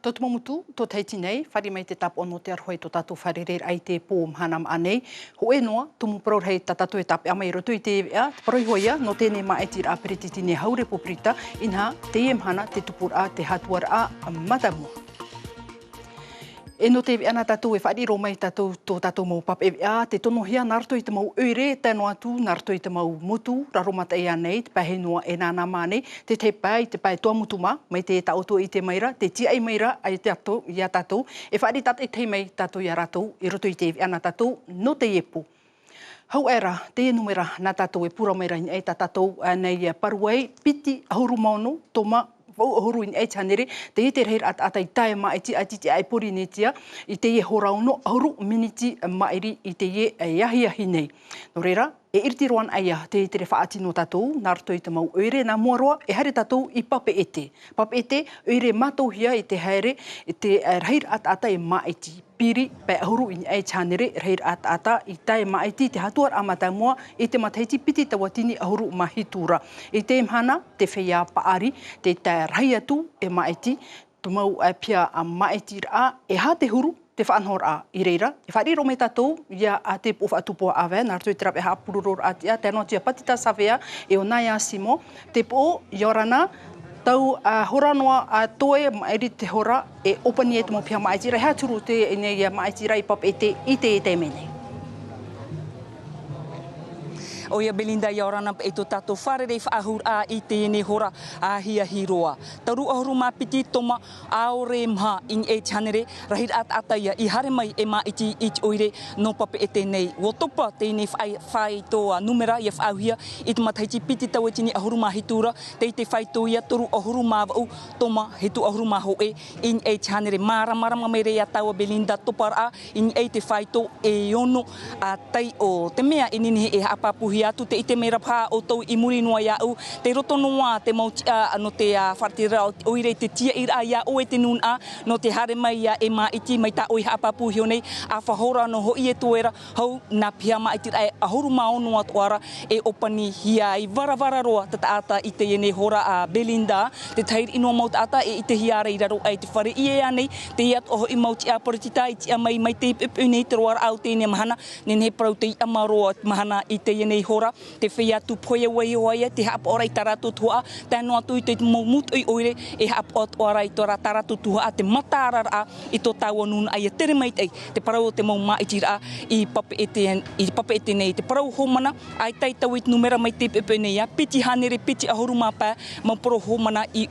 Tō tumamutu, tō teiti nei, whare mai te tap ono te arhoi tō tātou whare reir ai te pō mhanam anei. Ho e noa, tumu parau hei tā tātou e tape amai roto i te ea, te parau hoia, no tēnei maa e tira aperititi ne haure poprita, inha te e mhana te tupur a te hatuar a matamua. E no te ana tātou e whaero mai tātou tō tātou mau pap e te tono hia narto i te mau oire, tēno atu narto i te mau mutu, raromata e anei, te pahe noa e nāna mane, te pai toa mutu mā, mai te taoto i te maira, te tia i maira ai te ato i a tātou, e whaere tat e te mai tātou i a rātou, i roto i te ana tātou, no te epu. Hau era, te enumera nā tātou e pura maira i tā tātou nei paruai, piti ahuru maunu, toma, vau ahuru in e chanere, te te reir at i tae maiti te ai pori netia, i te horauno ahuru miniti mairi i te iahi nei. No reira, e iriti roan aia te whaati no tātou, nārto i te mau oire, nā muaroa, e haere tātou i pape ete. Pape ete, oire mātauhia i te haere, i te reir at e maiti. Piri, pai ahuru in e chanere, reir at i tae maiti, te hatuar amatamua, i te mataiti piti tawatini ahuru mahitura. I te mhana, te whea paari, te tae rai atu e maiti, tu mau pia a maiti ra, e ha te huru, te whaanhor a i reira. E whaeriro me tātou, ia a te uwhaatupua awe, nā rātou i te rape ha pururor atia, tēnā tia patita sawea, e o nai a simo, te po, iorana, tau horanoa toe mairi te hora, e opani e te mo pia maitira, hea turu te nei maitira i pap e te mene. Oia Belinda Iorana e tō tātou wharerei whaahur a i tēnei hora a hia hiroa. Tauru ahuru mapiti toma aore mha in e chanere rahir ataia i hare mai e maiti i oire no pape e tēnei. Wotopa tēnei whai tō numera i whaahia i te mataiti piti tau e tini ahuru mahitura te whai tō ia toru ahuru mawau toma he tu ahuru maho e in e chanere. Marama me rea taua Belinda topara in e te whai tō e ono a tai o te mea inini e hapapuhi atu te ite mera pā o tau i muri noa iau, te roto noa te mauti no te whartira oire te tia ira ia o e te nun a, no te hare mai ia e maiti mai ta oi hapapu hionei, a whahora no hoi e tuera, hau nā pia maiti e ahuru maono atuara e opani hia i varavara roa tata ata i te ene hora a Belinda, te tair inoa mauta ata e i te hiara i raro ai te whare i e anei, te iat oho i mauti a paritita i tia mai te pepune te roar au tēnei mahana, nene parau te i amaroa mahana i te ene hora, te whea tu poia wai oia, te hapa ora i taratu tua, tēnō atu i te maumut oi oire, e hapa ora i tora taratu tua, te matarara i tō tau anuna, ai a tere mai te parau o te mau maiti ra i pape ete nei, te parau homana, ai tai tau i numera mai te pepe nei, piti hanere, piti ahuru mapa, mau parau homana i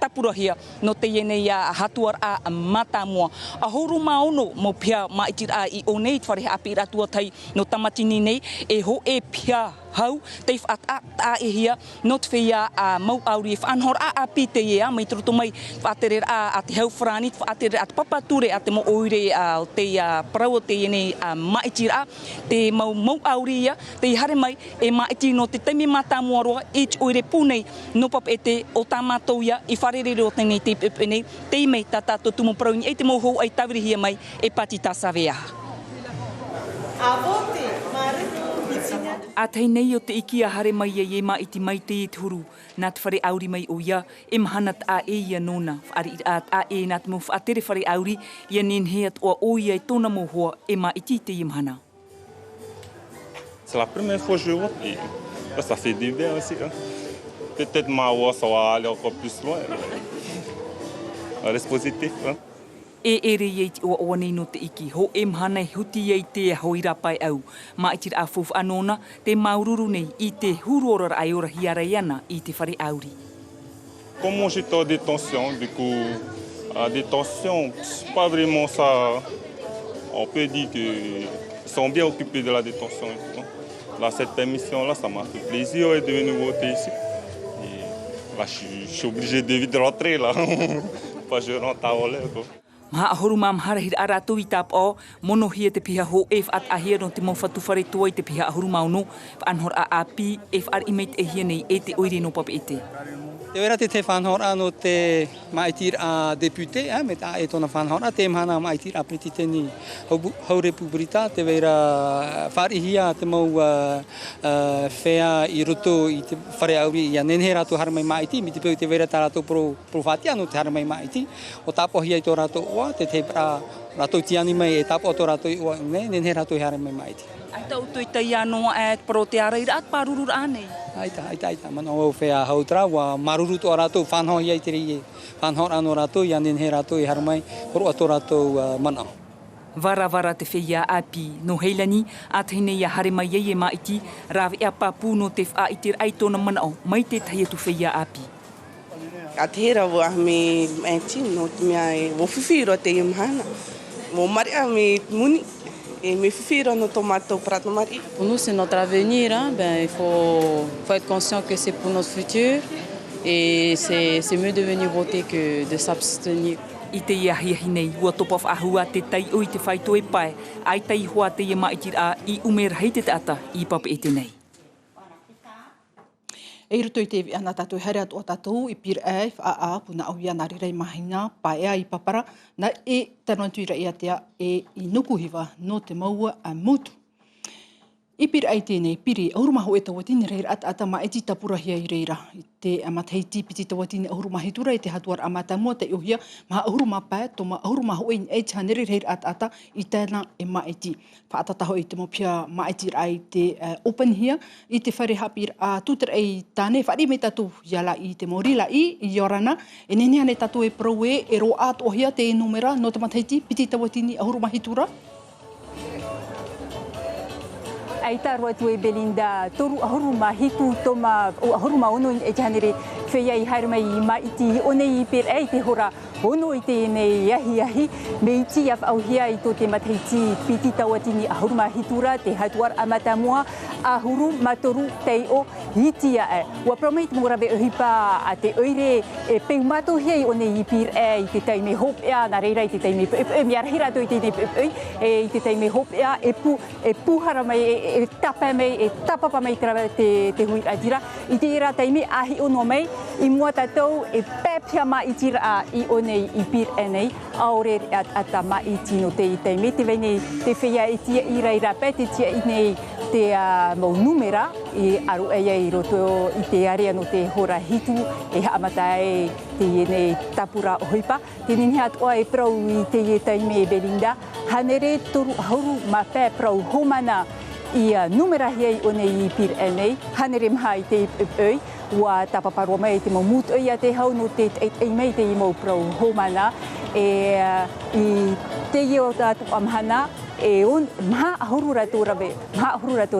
tapurahia, no te ienei hatuar a matamua. Ahuru maono, mau pia maiti ra i o nei, whare api ra tua tai no tamatini nei, e ho e pia hau, te whaata e hia, no te whea mau auri e whanhor a pite ea, mai turuto mai whaatere a te hau whrani, whaatere a te papature a te mo oire te parau o te ene maiti ra, te mau auri ia, te hare mai e maiti no te teimi matamua roa, e te oire pūnei, no pap e te o tā mātou ia, i wharerere o tenei te pepene, te mei tā tātou tumu parauni, e te mau hou ai tawiri hia mai, e pati tā sawea. A tei nei o te iki a hare mai e maiti mai te e turu, nā te whare auri mai o ia, e mahanat a e ia nona, whaari a e nā te mo whaatere whare auri, ia nenheat o ia e tōna mohoa e maiti te i mahana. C'est la première fois que je vois et ça fait du bien aussi. Hein. Peut-être ma voix ça va aller encore plus loin. Reste positif. Hein. E ere i te oa oa nei no te iki, ho e mhana huti i te hoira pai au. Maitir a fofu anona, te maururu nei i te huruora ai ora hiara iana i te whare auri. Comme j'étais en détention, du coup, à détention, c'est pas vraiment ça. On peut dire qu'ils sont bien occupés de la détention. Là, cette permission-là, ça m'a fait plaisir de venir voter ici. Et là, je suis obligé de vite rentrer là. Pas je rentre à Olé. Maha ahoru mam harahir aratu i tap o, mono hia te piha ho e whaat ahia no te mau whatufare tua i te piha ahoru mauno, whaanhor a api e whaar imeit e hia nei e te oire no pape ete. Te wera te whanhora no te maitir a depute, me ta e tona whanhora, te mhana maitir a pretiteni haure pubrita, te wera wharihia te mau whea I roto I te whare auri I a nenhe rato haramai maiti, mi te pēu te wera tā rato profatia no te haramai maiti, o tāpohia I tō rato oa, te rato tiani mai e tāpo tō rato I oa, nenhe rato I haramai maiti. Ai tau tui tai anoa e pro te ara I rat parurur anei. Aita, mana o whea hautra, wa maruru tō rato, whanho I te rei, whanho ano rato, I anen he rato I haramai, horo tō rato mana. Vara te whea api no heilani, a tēnei a hare mai e maiti, rawe a papu no te wha I te ai tōna mana o, mai te tahi atu whea api. A te hera wa me maiti no te mea e wofifiro te imhana, wo mari a me muni. Et me fifiro no tomato prato mari. Pour nous, c'est notre avenir. Il faut être conscient que c'est pour notre futur. Et c'est mieux de venir voter que de s'abstenir. I te iahiahi nei, ua topa whaahua te tai o I te whaito e pai, ai tai hoa te ia maitir a I umera hei te ata I papa e te nei. E ruto I te ewi ana tātou here atu o tātou I pir e wha puna au ia nari rei mahina pa ea I papara na e tarantuira ia tea e I nukuhiwa no te maua a mutu. I pir ai tēnei piri aurumaho e tawatini reira ata ma e ti tapurahia I reira. I te amathei tipiti tawatini aurumahi tura I te hatuar amatamua te ohia maha auruma pā toma aurumaho e e chaneri reira ata I tēnā e maeti. Whaatataho I te mopia maeti ai te open here I te whare hapir a tūtera e tāne whare me tatu iala I te morila I Yorana e nenea ne tatu e proe e ro ato ohia te numera no te mathei tipiti tawatini aurumahi tura. Ai taru atu e Belinda, toru ahuruma hitu toma, o ahuruma ono e janere whea I haere mai I maiti, one I per e te hora, ono I te nei iahi, me iti a whauhia I tō te mataiti piti tawatini ahuruma hitura, te hatuar amatamua, ahuru matoru tei o hitia e. Ua promeit morabe ohipa a te oire e peumato hei one I per e I te taime hop ea, na reira I te taime miarahira to I te I te taime hop ea, e puhara mai e tapa mai, e tapapa mai te hui atira. I te ira taimi ahi ono mai, I mua tatou e pepia mai I tira I onei I pir enei, aore ata mai I tino te I taimi. Te vei te whea I tia ira I rape, te tia I nei te mau numera, I aru eia I roto I te area no te hora hitu, e haamata e te nei tapura ohipa. Te nini atoa e prau I te taimi e Belinda, hanere toru hauru ma pē prau homana I numera hei o nei I pir enei, hanere mha I te oi, ua tapaparua mai te mau mut oi a te hau no te ei mei te I mau prau homana, I te i o tātu amhana, e on maha ahuru rato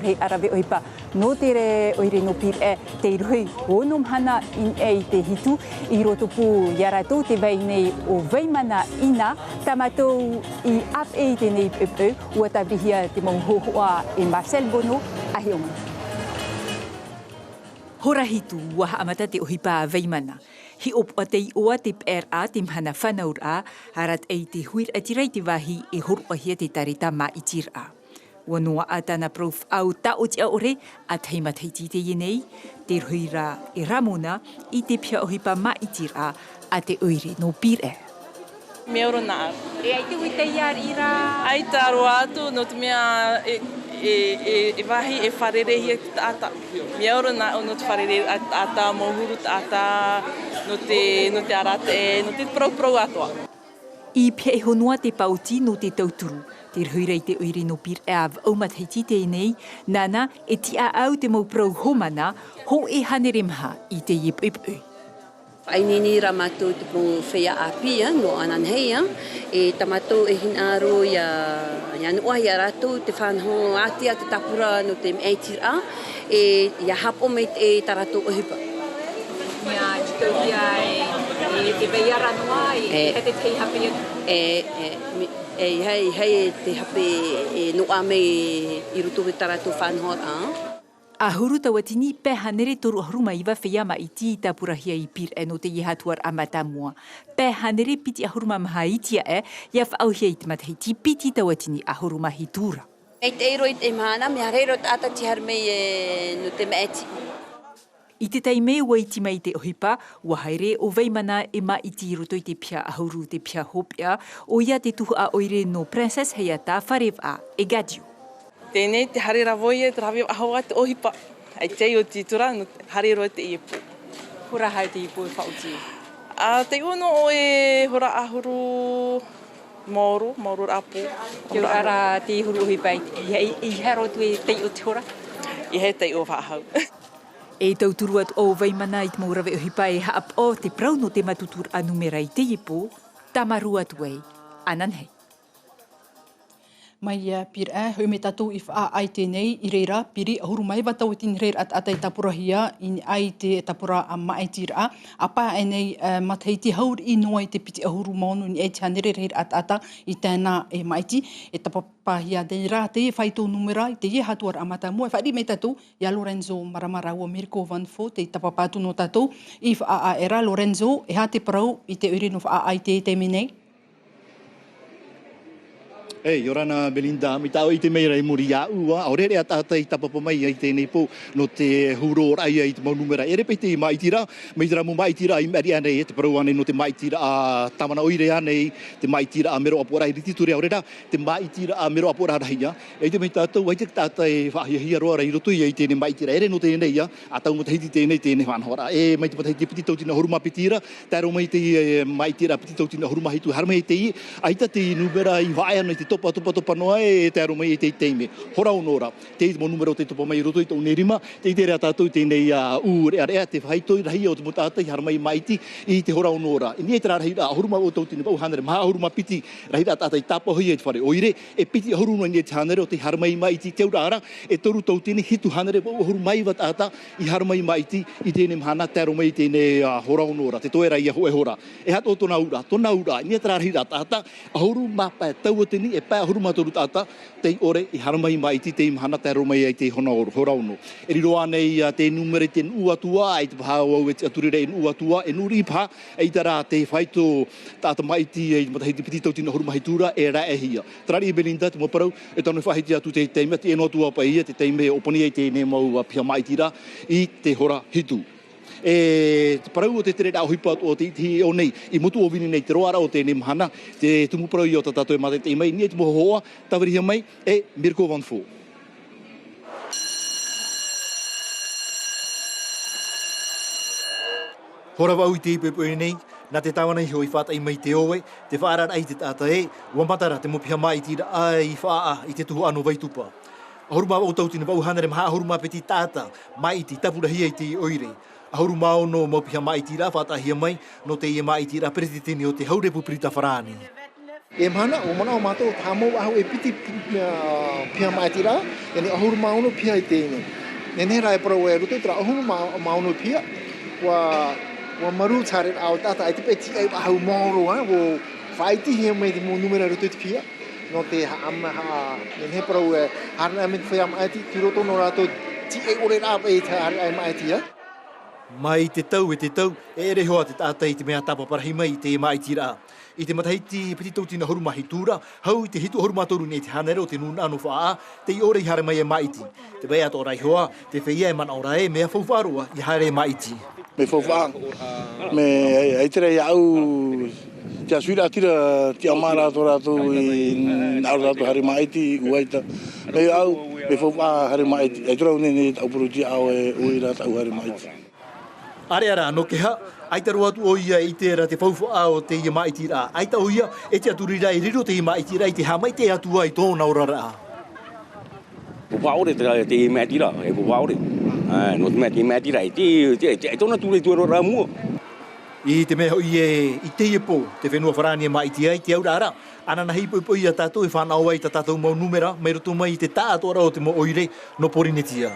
rei arabe oipa, no te re oire no pir e te iruhi, ono mhana in e te hitu, I roto pu yarato te vei nei o veimana ina, tamatou I ap e te nei ua tabrihia te mau hohoa e Marcel Bono, ahionga. Hora hitu ua haamata te ohipa veimana. Hi op o te oa te pēr a te mhana whanaur a, harat ei te huir atirai te wahi e horuahia te tarita ma I tir a. Ua noa a tana prof au ta o te aore, a teimat hei te yenei, te ruira e ramona I te pia ohipa ma I tir a te oire no pir e. Me oro nā. E ai te hui te iar ira? Ai taro atu no te mea e wahi e wharerehi te ata. Me oro nā o no te wharere ata, mohuru te ata, no te arate e, no te prau atoa. I pia e honua te pauti no te tauturu. Te ruirei te oire no pir e av aumat hei tite nei, nana e ti a au te mau prau homana, ho e haneremha I te ip oi. Ai nini ra mātou te pō whea apia no anan heia, e tamatou e hinaro ia nua ia rātou te whanho atia te tapura no te meitir a, e ia hapo mei te taratou ohipa. Ia titoria e te veiara noa e hete te hape hei te hape e noa mei I ruto te taratou whanho a. Ahuru tawatini pe hanere toru haruma iwa whea ma iti I tapurahia I pir e no te ihatuar amatamua. Pe hanere piti ahuruma maha itia e, ia whaauhia I te mathei ti piti tawatini ahuruma hitura. E te ero I te mahana, me hareiro te ata ti harmei no te meeti. I te taime ua iti mai te ohipa, ua haere o veimana e maiti roto i te pia ahuru te pia hopia, o ia te tuhu a oire no Princess Heiata Wharewa e Gadiu. Tēnei te hare ravoia, te rawe ahawa te ohipa. Ai tei o tītura, no hare roa te iepu. Hora hai te ipu e whauti? Te ono o e hora ahuru Mauru rapu. Kia ora te huru ohipa i haro tu e tei o te hora? I he tei o whaahau. E tauturu atu o veimana i te maurawe ohipa e haap o te prau no te matutur anumera i te ipu, tamaru atu ei, ananhei. Mai pira hui me tatou I wha ai tēnei I reira piri ahuru mai watau I tini reira at atai tapurahia I ai te tapura a maetira a pā enei matai te haur I noa I te piti ahuru maunu ni e te hanere reira at ata I tēnā e maiti e tapapahia te rā te e whaito numera I te e hatuar amata mua e whaari me tatou I a Lorenzo Maramara ua Mirko Van Fo te tapapatu no tatou I wha a era Lorenzo e ha te parau I te uri no wha ai te menei. Ei, Yorana Belinda, mi tau I te meira I muri a ua, o rere a tātai tapapa mai I tēnei po no te huro rai I te mau numera. E repe te maitira, meitira mo maitira I meri anei e te parau ane no te maitira a tamana oire anei, te maitira a mero apora I ritituri aurera, te maitira a mero apora rahia. E te mei tātou, ai te tātai whahia roa rai roto I tēnei maitira. Ere no tēnei ia, a tau mo te hiti tēnei whanhora. E mai te patai te piti tautina huruma pitira, tēro mai te maitira piti tautina huruma hitu harmei te I, aita te numera I wae anei te topa noa e te aro mai I te teime. Hora onora, te mo numero te topa mai roto I tau nerima, te rea tātou tēnei ure area te whaitoi rahi o te motātai harmai maiti I te hora onora. E nie te rā rahi a huruma o tau tine pau hanere, maha huruma piti rahi rā tātai tāpa hoi e te whare oire, e piti huruma nie te hanere o te harmai maiti te ura ara, e toru tau tine hitu hanere o hurumai wa tāta I harmai maiti I tēne mhana te aro mai tēnei hora onora, te toe rai a hoe hora. E hato tona ura, nie te rā rahi rā tāta, a huruma pa tau o tini, e pa huruma toru tāta, te ore I haramai maiti te imhana te aro mai ai te hora ono. E riro anei te numere te uatua, ai te pahau au e te aturire en uatua, e nuri paha, e tara te whaito tāta maiti e matahiti piti tautina hurumahitura e rā e hia. Trari e Belinda, te moparau, e tanu whahiti atu te teime, te eno atua pa ia, te teime opani ai te ne mau pia maitira I te hora hitu. E te parau o te tere rā hipa o te iti o nei, I mutu o vini nei te roara o te ne mahana, te tumu parau I o tatato e mate te imai, nie te moho hoa, tawirihia mai, e Mirko Van Fo. Hora wau I te ipepo e nei, nā te tawana I hoi whātai mai te oe, te whaara ai te tāta e, ua matara te mopia mai tira ai whaa I te tuhu ano vaitupa. Ahuruma o tautina wau hanere maha ahuruma peti tāta, maiti, tapurahia I te oire. Ahuruma o no mopia maiti rā whātahia mai, no te ia maiti rā presidentini o te Haurepu Prita Wharani. E mana o mana o mātou tāmau ahu e piti pia maiti rā, e ne ahuruma o no pia I tēne. Ne ne rai parau e ruto tra ahuruma o no pia, wa maru tare au tata ai te peti ai ahu mauro wo whaiti hia mai te mo numera ruto te pia. No te ha ne parau e harna amit whai maiti ki roto no rātou ti e ore rā e te ai maiti ya. Mai te tau, e ere hoa te tātai te mea tapaparahi mai te maiti rā. I te matahiti piti tautina horumahi tūra, hau I te hitu horumatoru nei te hanere o te nuna anu whaa, te I ore I hare mai e maiti. Te wea tō rai hoa, te whea e mana ora e mea whauwharua I hare e maiti. Me whauwhaa, me eitere I au te asuira atira te amara tō rātou I aru rātou hare maiti uaita. Me au, me whauwhaa hare maiti. E tura unene tau puruti au e ui rātou hare maiti. Are ara, no ke ha, aita roa tu o ia I te ra te whauwhaa o te ia maiti rā. Aita o ia, e te aturira I riro te ia maiti rā, I te hamai te atua I tōna ora rā. Pupaore te ia maiti rā, e pupaore. No te maiti rā, e tōna tūre tuaro rā mua. I te mea hoi I te ia pō, te whenua wharani e maiti ai, te aura ara. Ana nahi po ia tātou e whanau ai tātou mau numera, mai roto mai I te tātora o te mo oire no porinetia.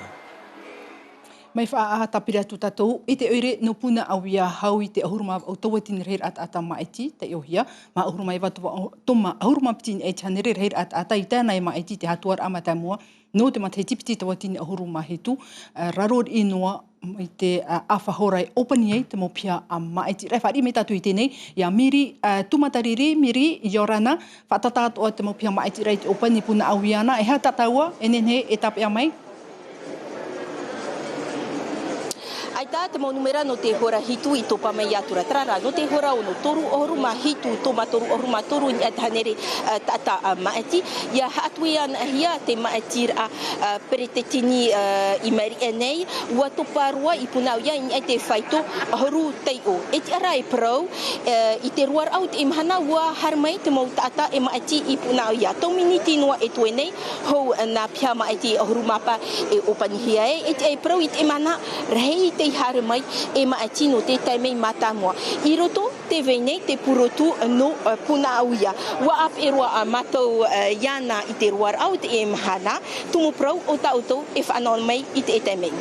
Mai wha tapira tu tatou, I te oire no puna au ia hau I te ahuruma o tauatini reir at ata maiti, te iohia, ma ahuruma I watu toma ahuruma pitini e chanere reir at ata I tēnei maiti te hatuar amatamua, no te mate tipiti tauatini ahuruma hitu, raror inoa I te awhahorai opani ei te mopia a maiti. Rai whaari me tatu I tēnei, ia Miri, tumatariri, Miri, Yorana, whatatato o te mopia maiti rei te opani puna au iana, e hea tataua, e nene e tape a mai? Ai aita te monumera no te hora hitu I topa mai atura trara no te hora ono toru ohuruma hitu toma toru ohuruma toru I athanere tata maeti ia hatui ana hia te maeti a peretetini I mari enei ua toparua I punau ia I te faito horu teio e te ara e pro I te ruar au te imhana ua harmai te mau tata e maeti I punau ia tau miniti noa e tuenei hou na pia maeti ohuruma pa e opanihia e te e pro I te imhana rei te harmai e maeti no te taimei matamua I roto te venei te purotu no punau ia ua ap e roa matou iana I te ruar au te imhana tumu pro o tautou e whanau mai I te taimei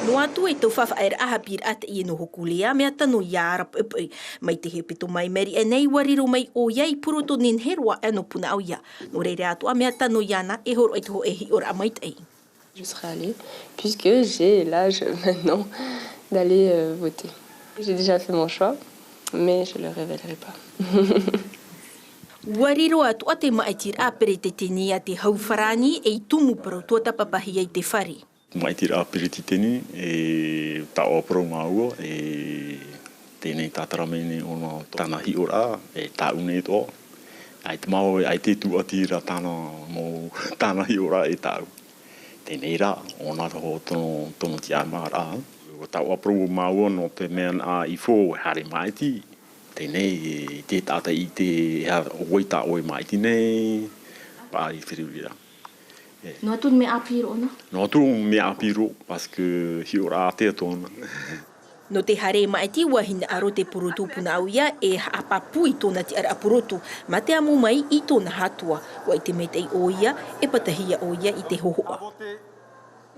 No atu e tau whawhaera ahapir at I no hokulea mea tano iara pupui mai te hepito mai meri e nei wariro mai o iai puroto nin herua ano puna au ia. No reire atu a mea tano iana e horo ai toho e hi ora mai tei. Je serai allée puisque j'ai l'âge maintenant d'aller voter. J'ai déjà fait mon choix, mais je ne le révélerai pas. Wariro atu a te maitir a peretetini a te hauwharani e tumu pro tua tapapahi ai te whare. Maitir a peretiteni e tau apro maua e tēnei tātaramene o nā tāna hi ora e tāune to. Ai te mau ai te tuatira tāna mō tāna hi ora e tāu. Tēnei rā, o nā roho tono ti ama rā. O tau apro maua no te mea a I fō hare maiti. Tēnei te tāta I te oi tā oi maiti nei pāri whiriwira. No atu me apiro no? No atu me apiro, parce que hi ora te tona. No te hare maiti wahina aro te purutu puna au ia e apapui tona te ara purutu. Ma te amu mai I tona hatua. Wa I te metei o ia e patahia o ia I te hohoa.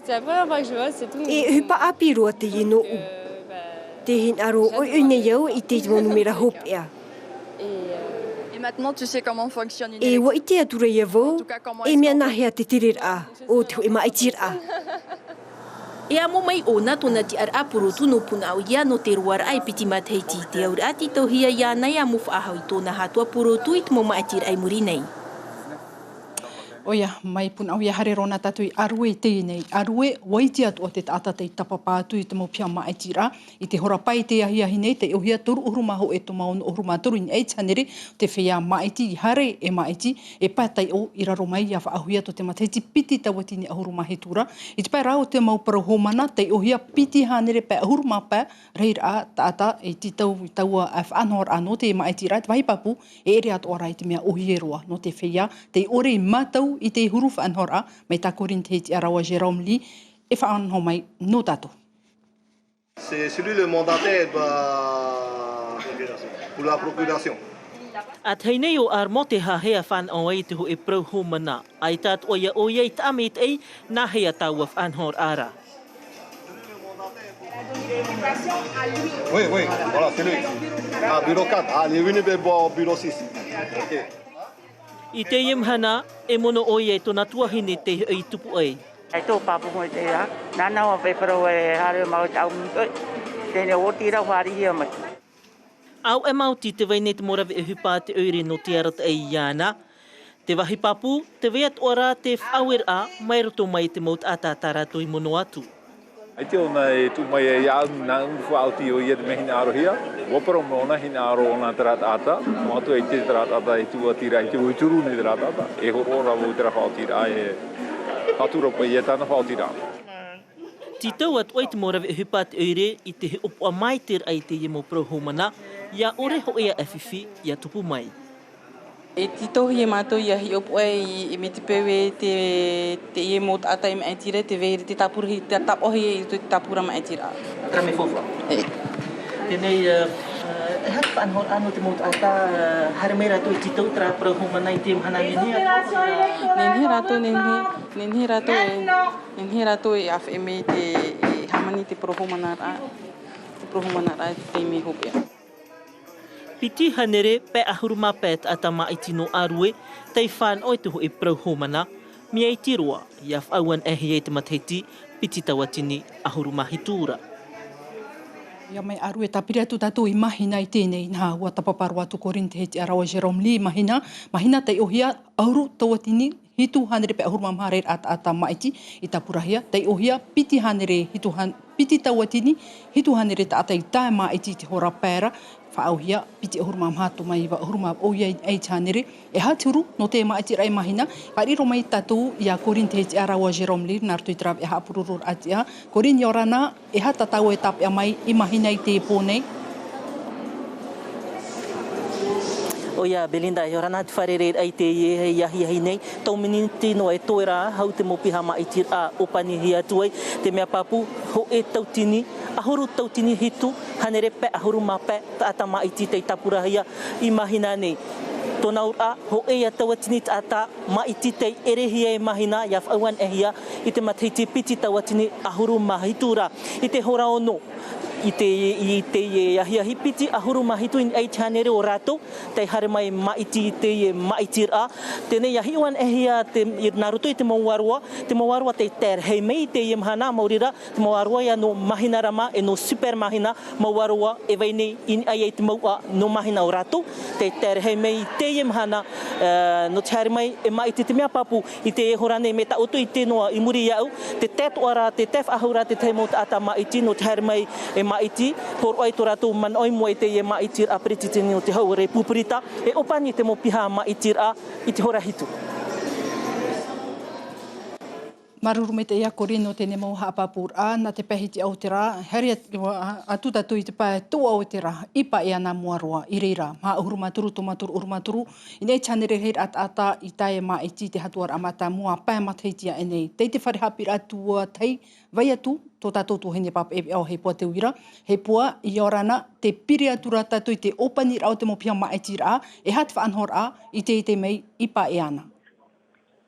C'est la première fois que je vois, c'est tout. E hupa apiro te ino u. Te hin aro o une iau I te monumera hop ea. Et maintenant, tu sais comment fonctionne une E wa I te atura ia vau, e mea nahea te tirir a, o te hui maitir a. E amo mai o na tona ti ar apurutu no puna au ia no te ruar ai piti matheiti te aur ati tauhia ia nei a mufa ahau I tona hatua purutu I te mo maitir ai muri nei. Oia, mai puna au ia hare rona tatu I arue tēnei. Arue, waiti atu o te tata te tapapātu I te mo pia maitira. I te horapai te ahi nei, te ohia toru uruma ho e to maono uruma toru in ei chanere, te whea maiti I hare e maiti, e pātai o I raro mai ia whaahuia to te mateiti piti tawatini ahuruma he tura. I te pai rao te mau parahomana, te ohia piti hanere pa ahuruma pa, reira a tata e titau I taua whanor anō te maitira, te waipapu, e ere atu ora I te mea ohieroa, no te whea, te ore I matau I te huru whanhora, mai takorin te hiti arawa Jérôme Lee, e whanho mai no tato. C'est celui le mandataire pour la procuration. A teinei o ar mo te hahea whan o ai te ho e prau homana. Ai tat oia I tamet ei na hea tau af anhor ara. Oui, voilà, c'est lui. Ah, bureau 4. Ah, il est venu au bureau 6. OK. I te imhana, e mono o ie tona tuahine te i tupu ai. Ai tō papu mo te ea, nana o pepero e hare mau tau mutoi, tēne o tira whari hia mai. Au e mauti te waine te morawe e hupa te oire no te arata e iana. Te wahi papu, te weat ora te whauer a, mai roto mai te maut atatara toi mono atu. Ai te ona e tu mai e iau na unfu auti o ia te mehina aro hia. Waparo mona hina aro o nā tarat ata. Mo atu e te tarat ata e tua tira i te uituru ni tarat ata. E horo ora o tira whaotira e hatura pa ia tāna whaotira. Titau atu ai te morawe e hupa te oire I te he opo a maiter ai te iemo prohomana. Ia ore ho ea awhiwhi ia tupu mai. E titohi e mātou ia hi opo e me te peu e te ie mō tātai me aitire, te veire te tapurahi, te tapohi e te tapura me aitira. Rame fōwha. Tēnei, e hatu anhor anō te mō tāta hare mei rātou e titau tra prahomana I te mhana nenhe ato? Nenhe rātou e awhi e me te hamani te prahomana rā. Te prahomana rā te teime hopea. Piti hanere pe ahuruma pet atama itino arue, tei whan oi tuho e prauhomana, mia I tiroa, iaf auan e hei te mateti, piti tawatini ahuruma hitura. Ia mai arue tapiri atu tātou I mahina I tēnei nā ua tapaparu atu korin te heti arawa Jérôme Lee mahina te ohia auru tawatini hitu hanere pe ahuruma mahare ata maiti I tapurahia tei ohia piti hanere piti tauatini hitu hanere ata I tae maiti te hora pēra whaauhia piti ahuruma mahato mai wa ahuruma oia I hanere e haturu no te maiti rai mahina pariro mai tatu ia korin te heti arawa Jerome Lir nartu I trap e haapururur atia korin yorana e hata tau e tap mai I mahina I te pōnei. Oia Belinda yorana te wharere ai te ie iahi nei tau miniti no e toera hau te mopiha maiti a opani hi atu ai te mea papu ho e tautini ahuru tautini hitu hanere pe ahuru mape ata maiti te tapurahia I mahina nei tona ura ho e tawatini ata maiti te erehia e mahina ia whauan ehia I te matiti piti tawatini ahuru mahitura I te hora ono I te iahi piti ahuru mahitu I ai chanere o rato te hare mai maiti te maiti a tene iahi wan ehia te naruto I te mawarua te ter hei mei te mhana maurira te mawarua ia no mahina rama e no super mahina mawarua e vaine I ai te maua no mahina o rato te ter hei mei te mhana no te hare mai e maiti te mea papu I te horane me ta oto I te noa I muri iau te tetu ara te tef ahura te te mo ata maiti no te hare mai e maiti por oi to rato man oi mo te maiti a pretitini o te haure pupurita e opani te mo piha maiti a I te hora hitu. Maruru me te ia korino tēne mau haapapur a na te pehiti au te rā. Heri atuta tui te pae tō au te rā. Ipa e ana muaroa I reira. Maa uhurumaturu, tomaturu, urumaturu. I nei chanere hei ata I tae maiti te hatuar amata mua pae matheitia e nei. Tei te whare hapir atua tei vai atu tō tātou tō hene papa e au hei pua te uira. Hei pua I orana te piri atura tātou I te opani rau te mopia maiti rā. E hat whaanhor a I te mei ipa e ana.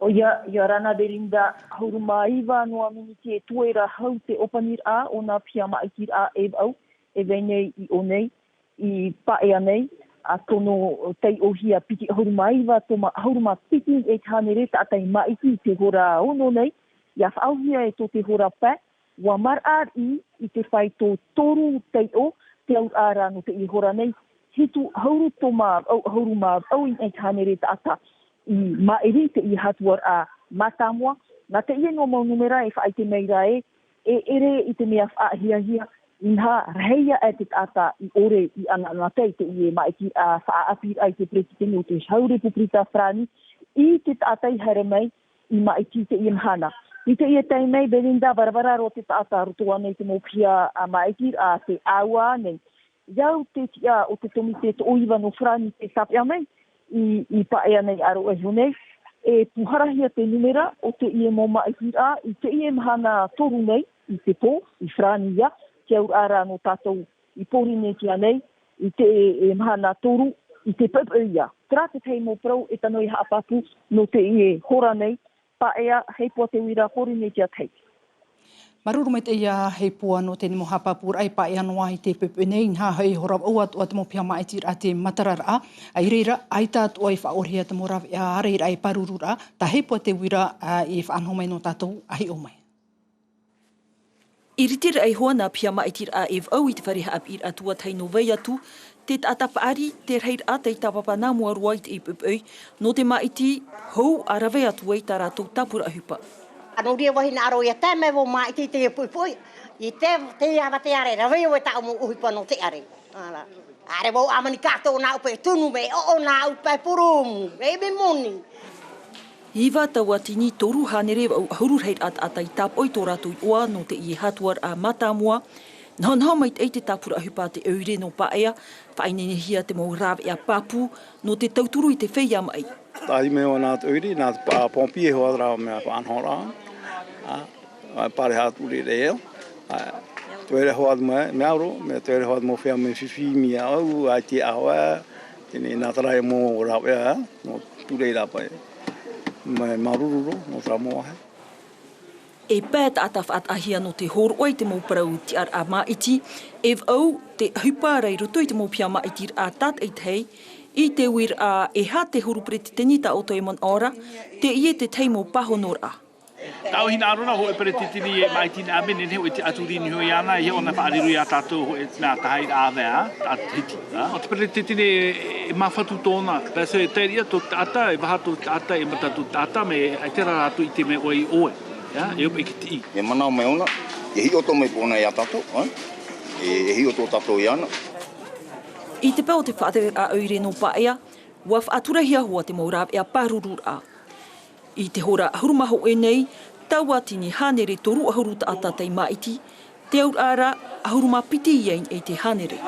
Oia, Yorana Belinda, hauruma iwa noa miniti e tuera hau te opanir a o nā pia maikir a e au, e venei I o nei, I paea nei, a tono tei ohia piti hauruma iwa, toma hauruma piti e tānere ta atai maiki te hora ono nei, ia whaauhia e tō te hora pē, wa mar ar I te whai tō toru tei o, te au ara no te I hora nei, hitu hauru toma hauruma au e tānere ta ata, I maeri te I hatuar a matamua, na te ie no mau numera e whaai te meira e ere I te mea whaahia inha reia e te tata I ore I ana te ie maiki a whaapir ai te pretitini o te haure puprita frani, I te tata I here mai I maiki te ie mhana. I te ie tei mei Belinda barabara ro te tata rutua nei te mopia a maiki a te aua nei. Iau te tia o te tomite te oiwa no frani te tapia mei, I paea nei aro e hunei, e puharahia te numera o te ie mo maikira, I te ie mhana toru nei, I te pō, I frani ia, te au ara no tātou I pōri nei tia nei, I te mhana toru, I te pepe ia. Tra te tei mo prau e tanoi haapapu no te ie hora nei, paea hei pua te wira hori nei tia tei. Maruru me te ia hei pua no tēne mo hapapur ai pa e anoa I te pepe nei nha hei hora au atu te mo pia maiti a te matarara ai reira ai tātu ai whaoria te mo rawe a reira ai parurura ta hei pua te wira I whaanhomai no tātou ahi o mai. I ritira ai hoa nā pia maiti a ev au I te whareha ap I atua taino vai atu te atapaari te reir a te tapapa nā mua ruai te I pepei no te maiti hou a rawe atu ai tā rātou tapura hupa. Ano ria wahi nā aro ia te me wo mai te pui pui. I te awa te are, rawe o e tau mo uhipa no te are. Are wo amani kato nā upe tunu me o nā upe purumu. E me moni. Iwa tawatini toru hanere au hururheit atai tap oi tō rātou I oa no te I hatuar a matamua. Nā mai te tapura hupa te eure no paea, whainenehia te mau rawe a papu no te tauturu I te whea mai. Tahi mea nā te eure, nā te pompi e hoa rao mea whaanhora. Pare hatu re reo. Tuere hoa mea ro, me tuere hoa mo whea me whiwhi mi au, ai te awa, tene nā tarai mo rawe a, no ture rapai. Me marururo, no tra moa he. E pēt ataf at ahia no te horoi te mo parau ti ar a maiti, ev au te huparei rutoi te mo pia maiti a tat e tei, I te wir a e ha te hurupre te tenita o toi man ora, te ie te teimo pahonor a. Tau hina arona ho e pere titini e mai tina ame nene ho e te aturini ho iana e ona whaariru ia tātou ho e nā tahai āwea, tātiti. O te pere titini e mawhatu tōna. Pēso e teiria tō tāta e wahato tāta e matatu tāta me e tera rātu i te me oi oe. E ope ki ti i. E manao me ona, e hi oto me pōna ia tātou, e hi oto tātou iana. I te pēo te whaatere a oire no paea, ua whaaturahia hoa te maurab e a parurura. I te hora ahurumaho e nei, tau atini hanere toru ahuru ta atatei maiti, te aur ara ahuruma piti iein e te hanere.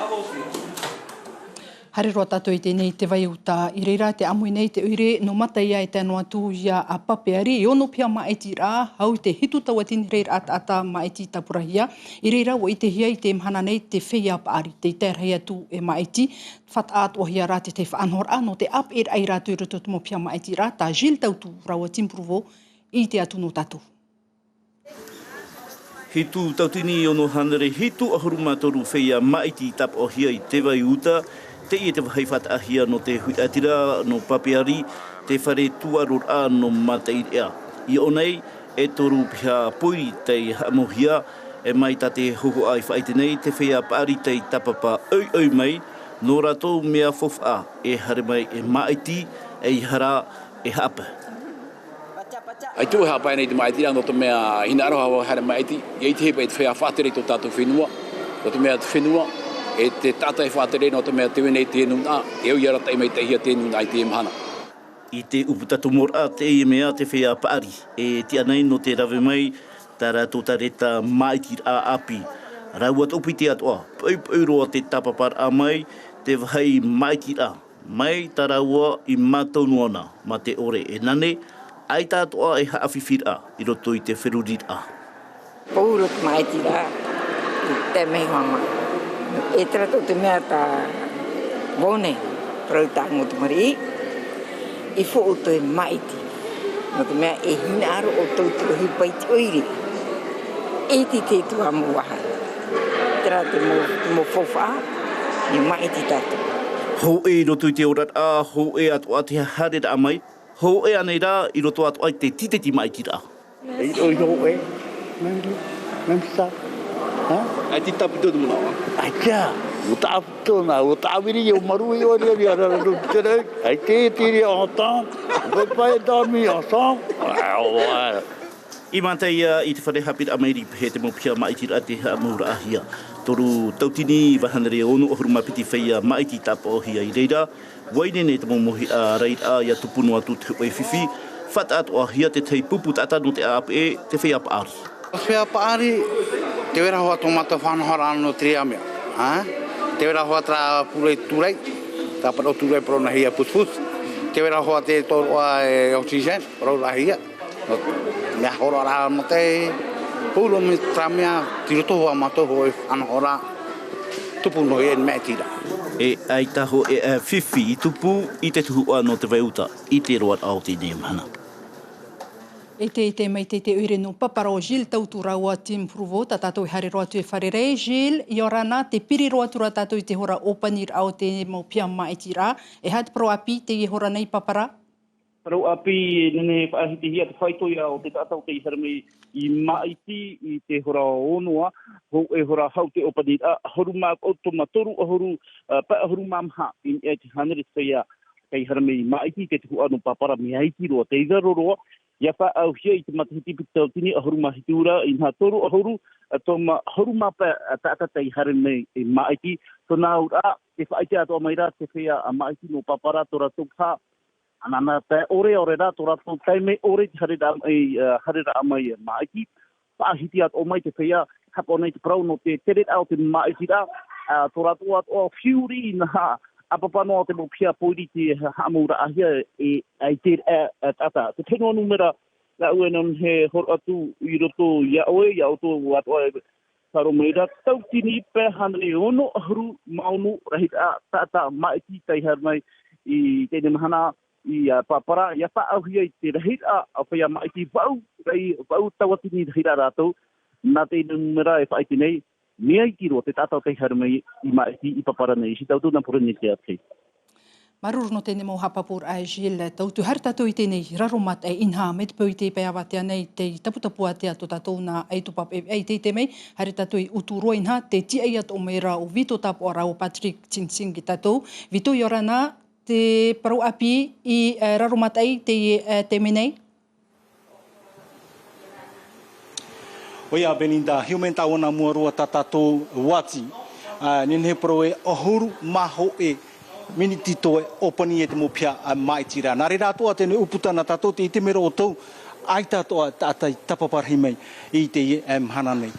Hare roa tātou i tēnei te vai uta i reira te amui nei te uire no mata ia e tēnua tū ia a papeari i ono pia maiti rā hau te hitu tau atini reira ata maiti tapurahia i reira o i te hia i te mhana nei te whea paari te tērhea tū e maiti what āt o hia rā te whaanhor no te ap e ai rā tū roto tumo pia maiti rā tā Gilles tautu raua Timpruvo i te atu no tātou. Hitu tautini i ono hanere hitu ahuruma toru whea maiti tap o hia i te vai uta te i te wahai whataahia no te hui atira, no papeari, te whare tuarura no matei ea. I onei, e toru pia poiri tei hamohia, e mai ta te hoho ai whaitenei, te whea paari tei tapapa oi mai, no ratou mea fofa e hare mai e maiti, e hara e hapa. Ai tu hapa nei te maiti no te mea hina aroha hare maiti, i te hepa i te whea whaatere to tātou whenua, no te mea te whenua, e te tātai whātere no te mea te wene te nuna, e au iara tai mai te hia te nuna i te mhana. I te uputato mora te e mea te whea paari, e te anei no te rawe mai, tara tō tareta maiti a api. Rauat upi te atoa, pau te tapapar a mai, te wahai maiti a. Mai taraua i mātaunuana, ma te ore e nane, ai tātoa e haawhiwhir a, i roto i te whirurir a. Paurut maiti a, i te mei mama. E trato te mea ta wone, prau ta ngotu mari, i fo o te maiti. No te mea e hina aro o tautu hipai te oire. E ti te tua muaha. Tera te mo fofa, ni maiti tatu. Ho e roto i te orat a, ho e atu a te hare a mai, ho e anei rā i roto atu ai te titeti maiti rā. E oi ho e, memsa. Ai ti tapu todo muna. Ai tia, o tapu na, o tawiri o maru i ori ori ara ru tere. Ai te tiri o ta, o pai dormi o sa. I mantai i te whare hapir amairi he te mopia maiti ra te haamura ahia. Toru tautini wahanere onu ohuruma piti whaia maiti tapa ohia i reira. Waine ne te momohi a reit a ia tupunu atu te oi whiwhi. Whata atu ahia te tei pupu tata no te ap e te whea paari. Whea paari, te wera hoa tomata whanahara ano te rea mea. Te wera hoa tra purei turai, ta paro turai prona hia puspus. Te wera hoa te toroa e oxygen, prona hia. Mea hora rā mo te pūro me tra mea, tiro toho a mato hoi whanahara, tupu no e mea tira. E ai taho e whiwhi i tupu i te tuhu no te veuta, i te roat ao te neamhana. E te mai te uire no paparo Gilles tautu raua Timpruvo, ta tātou i hare roa tu e wharerei. Gilles, i orana te piri roa tura tātou i te hora opanir ao te mau pia maiti rā. E hat pro api te i hora nei papara? Pro api nene whaahiti hia te whaitoi ao te tātou te i haramei i maiti i te hora onua, ho e hora hau te opanir a horuma otoma toru ahoru, pa ahoru mamha i e te hanere whaia kei haramei maiti te tuku anu papara mi haiti roa te idaroroa. Ia wha au hia i te matahiti pitau tini ahuruma hitura i ngā toru ahuru, tōma ahuruma pa tātata i haramei i maiti. Tō nā ura, te whaite ato mai rā te whea a maiti no papara tora tōpha. Anana te ore rā tora tō taime ore te hare rā mai maiti. Whaahiti ato mai te whea, hapo nei te parau no te teret ao te maiti rā. Tora tō ato o whiuri nā apapano te mo pia poiri te haamura ahia e ai te tata. Te tenoa numera la uenon he hor atu i roto ia oe, ia oto atu oe taro meira. Tau tini pe hanre ono ahuru maunu rahit a tata maiti tai harmai i te mahana i papara. Ia pa auhia i te rahit a whaia maiti vau tawatini rahit a rātou. Nā te numera e whaiti nei. Mea i kiro te tātou te harmai i maiti i papara nei. Si tautu nā pura ni te ate. Maruru no tēnei mau hapapur a Gilles tautu har tātou I tēnei raromat e inha me te pau I te peawa te anei te taputapua te ato tātou nā eitupap e te mei hari tātou I uturoa inha te tia I ato o meira o Vito tapo a rao Patrick Tinsing ki tātou Vito I orana te parau api I raromat ai te menei Oia Belinda, hiumenta ona mua roa tātou wati nene pro e ohuru maho e miniti to e opani e te mo pia a mai tira. Nā re rātoa tēne uputana tātou te ite mero o tau ai tātoa tātai tapaparhi mai I te hana nei.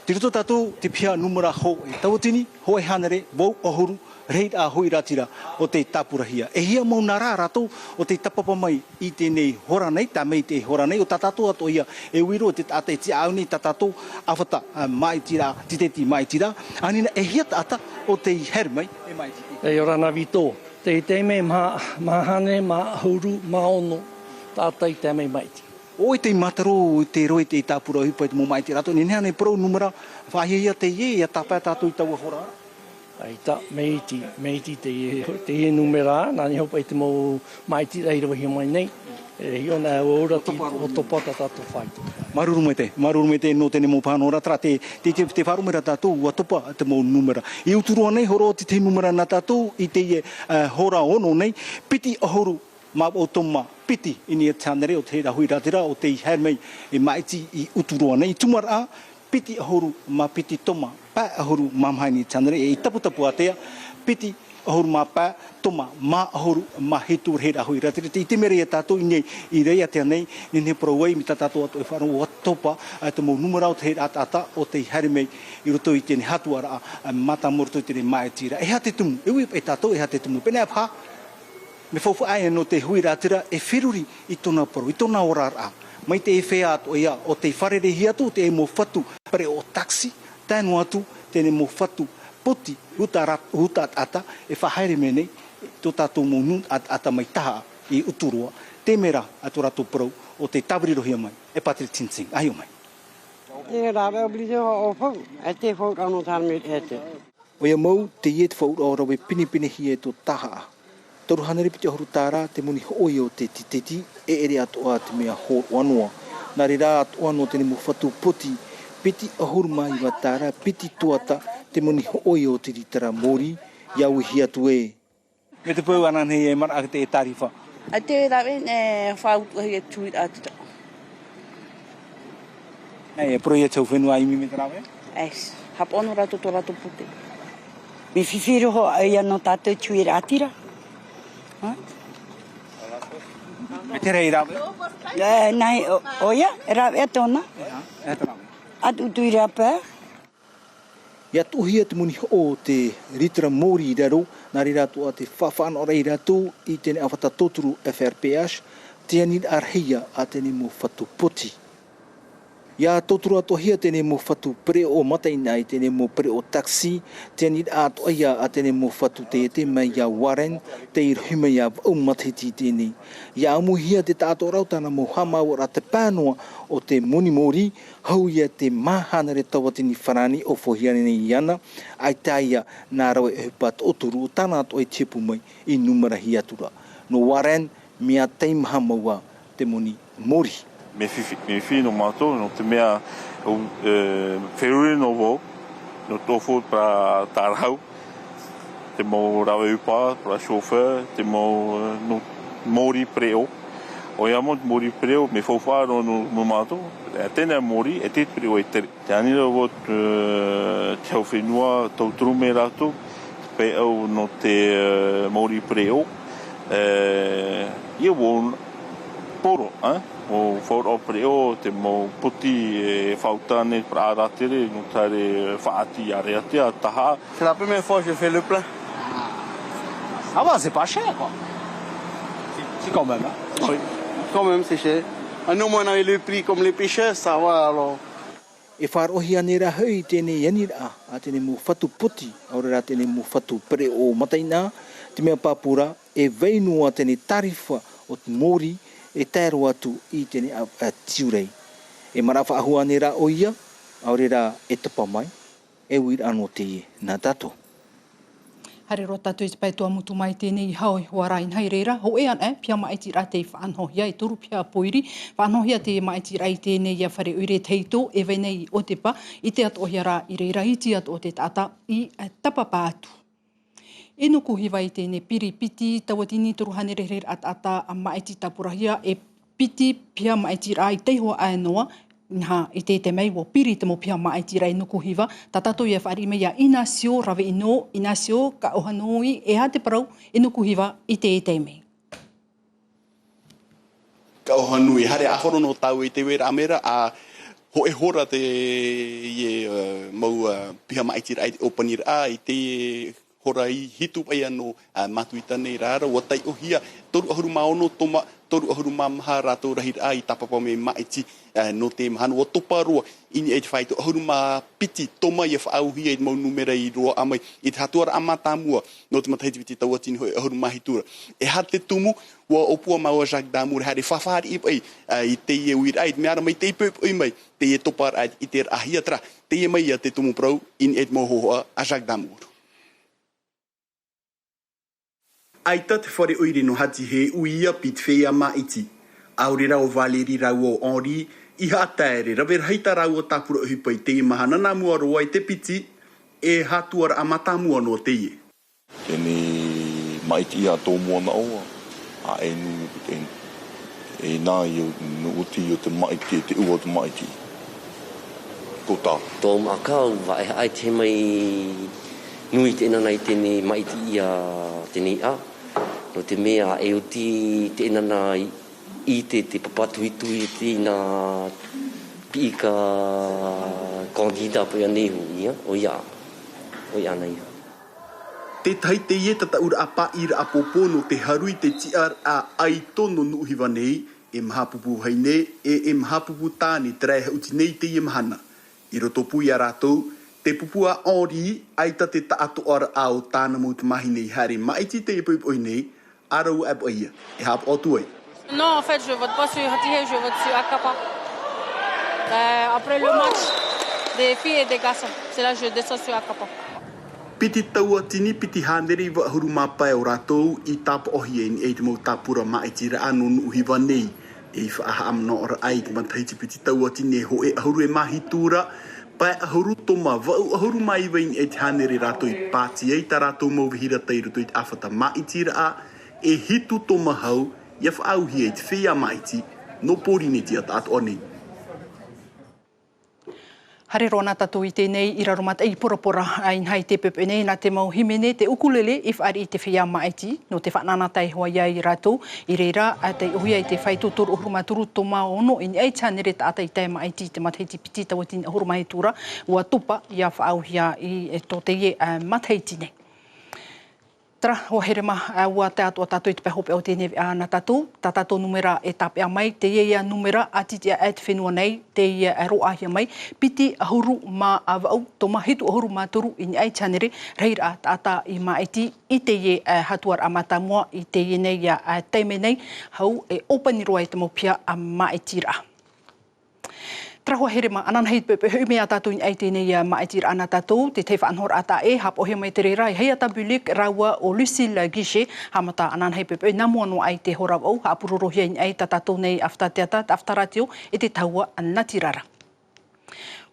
Te roto tātou te pia numera ho e tawatini, ho e hanere, wau ohuru, reit a hoi ratira o te tapurahia. E hia mau nā rā rātou o te tapapa mai I tēnei hora nei, tā mei te hora nei, o tā tātou ato ia e wiro te tātai te auni tā tātou awhata mai tira, titeti mai tira. Anina e hia tāta o te her mai e mai tira. E orana Vito, te teime mahane, mahuru, maono, tātai te mei maiti. O te mataro, te roi te tāpura hupa te mo maiti rato, ni nea nei pro numera, whahia te ie, ia tāpā tātou I taua hora. Ai ta, meiti te ie numera, nani hopa I te mo maiti reira wahi mai nei. E hiona o ora ti o topata tātou whaiti. Maruru me te no tēne mō pānora, tra te wharumera tātou ua topa te mō numera. I uturoa nei, horo te numera nā tātou, I te hora ono nei, piti ahoru mā o toma piti ini e tānere o te rahui ratira o te hermei e maiti I uturoa nei. Tumara piti ahoru mā piti toma, pā ahoru mā mhaini tānere e I taputapu atea, piti ahoru mā pā toma, mā ahoru mā hetur he rahui ratira. Te mere e tātou I reia te anei, nene parauei mi tā tātou atu e whanau o atopa te mō numera o te he ata o te hermei I roto I tēne hatuara mata moroto I tēne mai tira. E ha te tumu, e tātou e ha te tumu. Pene apha, me fofu aia no te hui ratira e whiruri I tōna paru, I tōna orara. Mai te e whea ato ia o te wharerehi atu, te e mō whatu pare o taksi, tēnu atu, tēne mō whatu poti, huta ata, e whahaere menei, tō tātou mō nun ata mai taha I uturoa, te mera atu rato parau o te tawirirohia mai, e Patrick Tinsing, ahio mai. E rawe o blide o whau, e te whau rano tāme e te. O ia mau, te ie te whau o rawe pinipini hi e tō taha. Toru hanere piti ahoru tāra te muni hoi o te titeti e ere atoa te mea ho wanoa. Nā re rā atoa no tēne mo whatu poti, piti ahoru mai wa tāra, piti tuata te muni hoi o te ritara mori, iau hi atu e. Me te pau anan hei e mara ake te e tarifa. A te rawe ne whautu hei e tuit atita. E proi e tau whenua imi me te rawe? Es, hapono rato to rato pute. Me whiwhiro ho ai ano tātou tuit atira. Me te rei rawe? Nei, oia, rawe tōna. E te rawe. Atu tui rapa. Ia tuhia te muni o te ritara mori I raro, nā re rātua te whawhana ora I rātou I tēne awhata tōturu FRPH, te anid arheia a tēne mō whatu poti. Ia tōturu atohia tēne mō whatu pere o mataina I tēne mō pere o taksi, te anid atohia a tēne mō whatu te ete mai ia Warren, te irhima ia au matiti tēne. Ia amuhia te tātou rautana mō hamau ora te pānoa o te moni mori, hau ia te mahanare tawatini whanani o whohiane nei iana, ai taia nā rawe e hupat o turu o tāna ato e tepu mai I numera hi atura. No Warren, mea teimaha maua te moni mori. Me fi no mato no te mea wheruri no wau no tofu pra tarhau te mo rawe upa pra chauffeur te mo no mori preo o ia mo mori preo me fofa no mato tēnā mori e te preo e te anira o te au whenua tau trume rato pe au no te mori preo ia won poro o whaura preo te mo puti e whautane pra aratere no tare whaati areatea taha. C'est la première fois que je fais le plein. Ah bah c'est pas cher quoi. C'est quand même hein. Oui, quand même c'est cher. Nous on avait le prix comme les pêcheurs, ça va alors. E wharohi ane ra hui tēne yanira a tēne mo whatu puti, aurera tēne mo whatu pere o mataina, te mea pāpura e weinua tēne tarifa o te mori, e tēro atu I tēne a tiurei. E marawha ahua ne rā o ia, aurera e tapa mai, e wira anō te nā tato. Hare ro tātou i te pai toa mutu mai tēnei haoi huarain hei reira. Ho e an pia maiti rā te whaanhohia i toru pia poiri. Whaanhohia te maiti rā i tēnei ia whare ure teito e venei o te pa i te atohia rā i reira i te ato o te tata i tapapātu. E nuku hiwa i tēnei piri piti tawatini toru hanere reira ata a maiti tapurahia e piti pia maiti rā i teihoa aenoa Nha i te mei wo piri te mo pia maiti rai nuku hiwa. Ta tato ia whaari mea inasio rawe ino, inasio ka ohanoi e ha te parau e nuku hiwa i te mei. Ka ohanoi, hare ahoro no tau i te wera amera a ho e hora te mau pia maiti rai opanir a i te hora i hitu pai ano matuitane rara wa tai ohia toru ahuru maono toma toru ahuru maha rato rahi a i tapapa me maiti no te mahano o topa roa ini e te whai to ahuru ma piti toma i whaauhia i mau numera i roa amai i te hatuara amatamua no te matahiti piti tawatini hoi ahuru mahitura e ha te tumu wa opua maua Jacques Damour hare whawhari i pai i te ie uir ai meara mai te ipep oi mai te ie topa ai i te ahia tra te ie mai a te tumu prau ini e te mohoa a Jacques Damour. Aita te whare oire no hati he uia pit whea maiti. Aore rau Valeri rau o Henri, i hataere rawer heita rau o tapura uhipai te mahana na mua roa i te piti, e hatuara a matamua no te ie. Tēnei maiti a tō mua na oa, a e nu e nā i o uti o te maiti, te ua te maiti. Ko tā. Tō makau, wa e ai te mai nui te inana i tēnei maiti i a tēnei a. No te mea e uti te inana i te papatuitui te ina pika kandida po ia nehu ia, o ia nei. Te tai te ie tata ura a paira a popo no te harui te tiar a aito no nuhiwa nei, e mahapupu haine, e mahapupu tāne trai hauti nei te ie mahana. I roto pui a rātou, te pupua Henri, aita te taato ara ao tāna mautu mahi nei hare maiti te ipoi nei, arau ap oia, e hap otu ai. Non, en fait, je vote pas sur Hatihé, je vote sur Akapa. Après le match des filles et des garçons, c'est là que je descends sur Akapa. Piti taua tini piti haneri wa huru mapai o rātou i tapa ohi e ni e te mau tāpura maiti ra anu nuhiwa nei. E i wha amna ora ai te mantahiti piti taua tini e ho e ahuru e mahi tūra, pai ahuru toma wau ahuru mai wain e te haneri rātou i pāti ei ta rātou mau vihira teiru tu i te awhata maiti ra a, e hitu toma hau, ia whaauhi e te whia maiti, no pōrine tia tātu o nei. Hare rona tatu i tēnei i raromata i porapora ai hai te pepe nei nā te mau himene te ukulele i whaari i te whia maiti no te whananatai hoa ia i rātou i reira a te uhuia i te whaituturu uhurumaturu toma ono i ei chanere ta ata i te maiti te matahiti piti tawatini uhurumahitura ua tupa ia whaauhia i to te ie matahiti nei. Tara, o herema ua te atua tātou i te pehope o tēnei ana tātou. Tā tātou numera e tāpea mai, te ia numera a titia e te whenua nei, te ia roahia mai. Piti ahuru mā avau, tō mahitu ahuru mā turu i ni ai chanere, reira tātā i maiti i te ia hatuar a matamua i te ia nei a teime nei, hau e opaniroa i te mopia a maitira. Trahua herema, anan hei pepe hui mea tātou ni ai tēnei maiti ana tātou, te te whaanhora ata e, hap ohia mai te reira, i hei atabulik raua o Lucille Guichet, hamata anan hei pepe, namua no ai te hora au, hapurorohia ni ai ta tātou nei aftateata, aftaratio, e te taua natirara.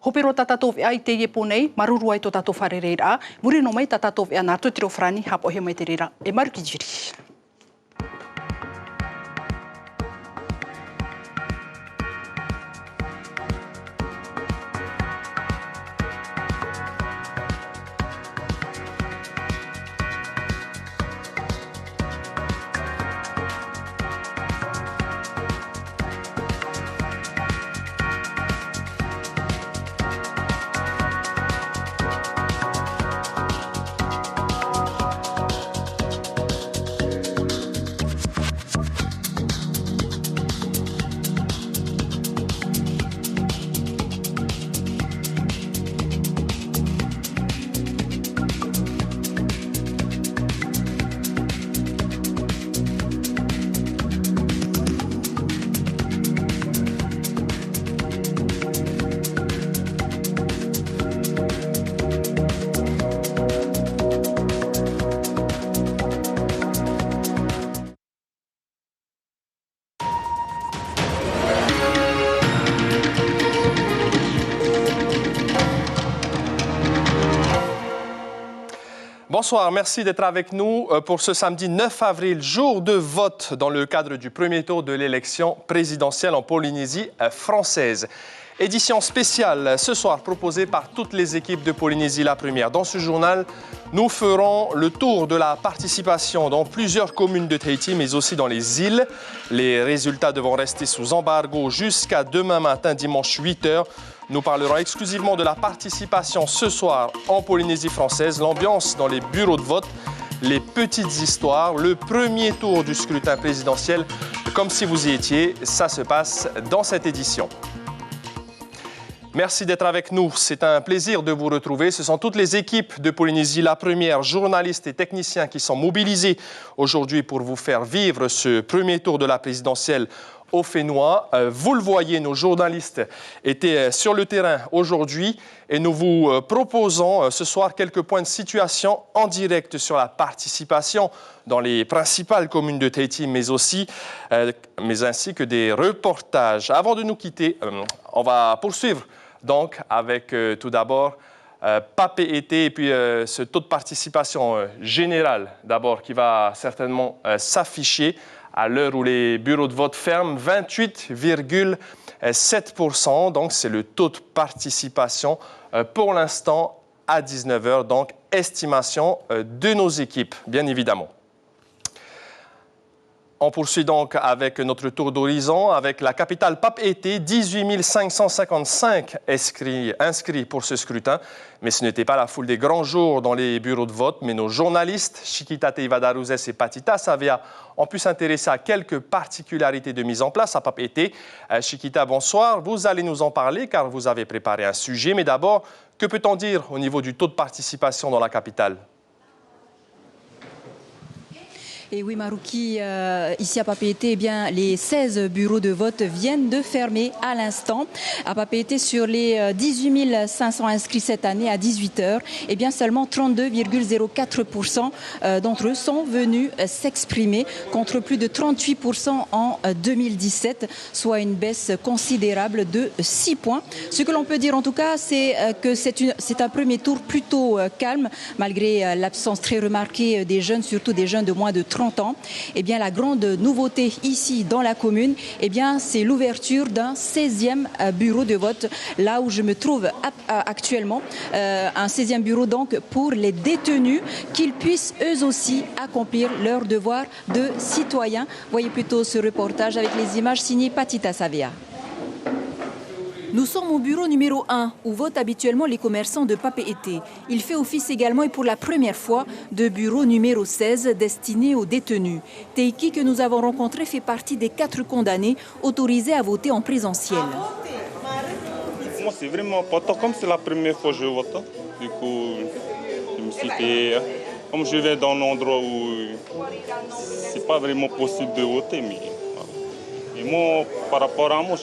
Hopero ta tātou ai te iepo nei, maruru ai to tātou whare reira, muri no mai ta tātou nā tutiro whrani, hap ohia mai te reira, e maruki jiri. Bonsoir, merci d'être avec nous pour ce samedi 9 avril, jour de vote dans le cadre du premier tour de l'élection présidentielle en Polynésie française. Édition spéciale ce soir proposée par toutes les équipes de Polynésie la première. Dans ce journal, nous ferons le tour de la participation dans plusieurs communes de Tahiti, mais aussi dans les îles. Les résultats devront rester sous embargo jusqu'à demain matin, dimanche 8h. Nous parlerons exclusivement de la participation ce soir en Polynésie française, l'ambiance dans les bureaux de vote, les petites histoires, le premier tour du scrutin présidentiel. Comme si vous y étiez, ça se passe dans cette édition. Merci d'être avec nous. C'est un plaisir de vous retrouver. Ce sont toutes les équipes de Polynésie la première, journalistes et techniciens qui sont mobilisés aujourd'hui pour vous faire vivre ce premier tour de la présidentielle au Fénois. Vous le voyez, nos journalistes étaient sur le terrain aujourd'hui et nous vous proposons ce soir quelques points de situation en direct sur la participation dans les principales communes de Tahiti, mais ainsi que des reportages. Avant de nous quitter, on va poursuivre donc avec tout d'abord Papeete et puis ce taux de participation général d'abord qui va certainement s'afficher à l'heure où les bureaux de vote ferment, 28,7%. Donc, c'est le taux de participation pour l'instant à 19h. Donc, estimation de nos équipes, bien évidemment. On poursuit donc avec notre tour d'horizon, avec la capitale Papeete, 18 555 inscrits pour ce scrutin. Mais ce n'était pas la foule des grands jours dans les bureaux de vote, mais nos journalistes, Chiquita Teivadaruzes et Patita Savea, ont pu s'intéresser à quelques particularités de mise en place à Papeete. Chiquita, bonsoir. Vous allez nous en parler car vous avez préparé un sujet. Mais d'abord, que peut-on dire au niveau du taux de participation dans la capitale ? Et oui, Marouki, ici à Papeete, eh bien, les 16 bureaux de vote viennent de fermer à l'instant. À Papeete, sur les 18 500 inscrits cette année à 18h, eh bien, seulement 32,04% d'entre eux sont venus s'exprimer contre plus de 38% en 2017, soit une baisse considérable de 6 points. Ce que l'on peut dire en tout cas, c'est que c'est un premier tour plutôt calme, malgré l'absence très remarquée des jeunes, surtout des jeunes de moins de 30 ans. Eh bien, la grande nouveauté ici dans la commune, eh bien, c'est l'ouverture d'un 16e bureau de vote, là où je me trouve actuellement. Un 16e bureau donc pour les détenus, qu'ils puissent eux aussi accomplir leur devoir de citoyens. Voyez plutôt ce reportage avec les images signées Patita Savea. Nous sommes au bureau numéro 1, où votent habituellement les commerçants de Papeete. Il fait office également et pour la première fois de bureau numéro 16 destiné aux détenus. Teiki, que nous avons rencontré, fait partie des 4 condamnés autorisés à voter en présentiel. Moi, c'est vraiment pas tant comme c'est la première fois que je vote. Du coup, je me suis dit, comme je vais dans un endroit où c'est pas vraiment possible de voter, mais et moi, par rapport à moi,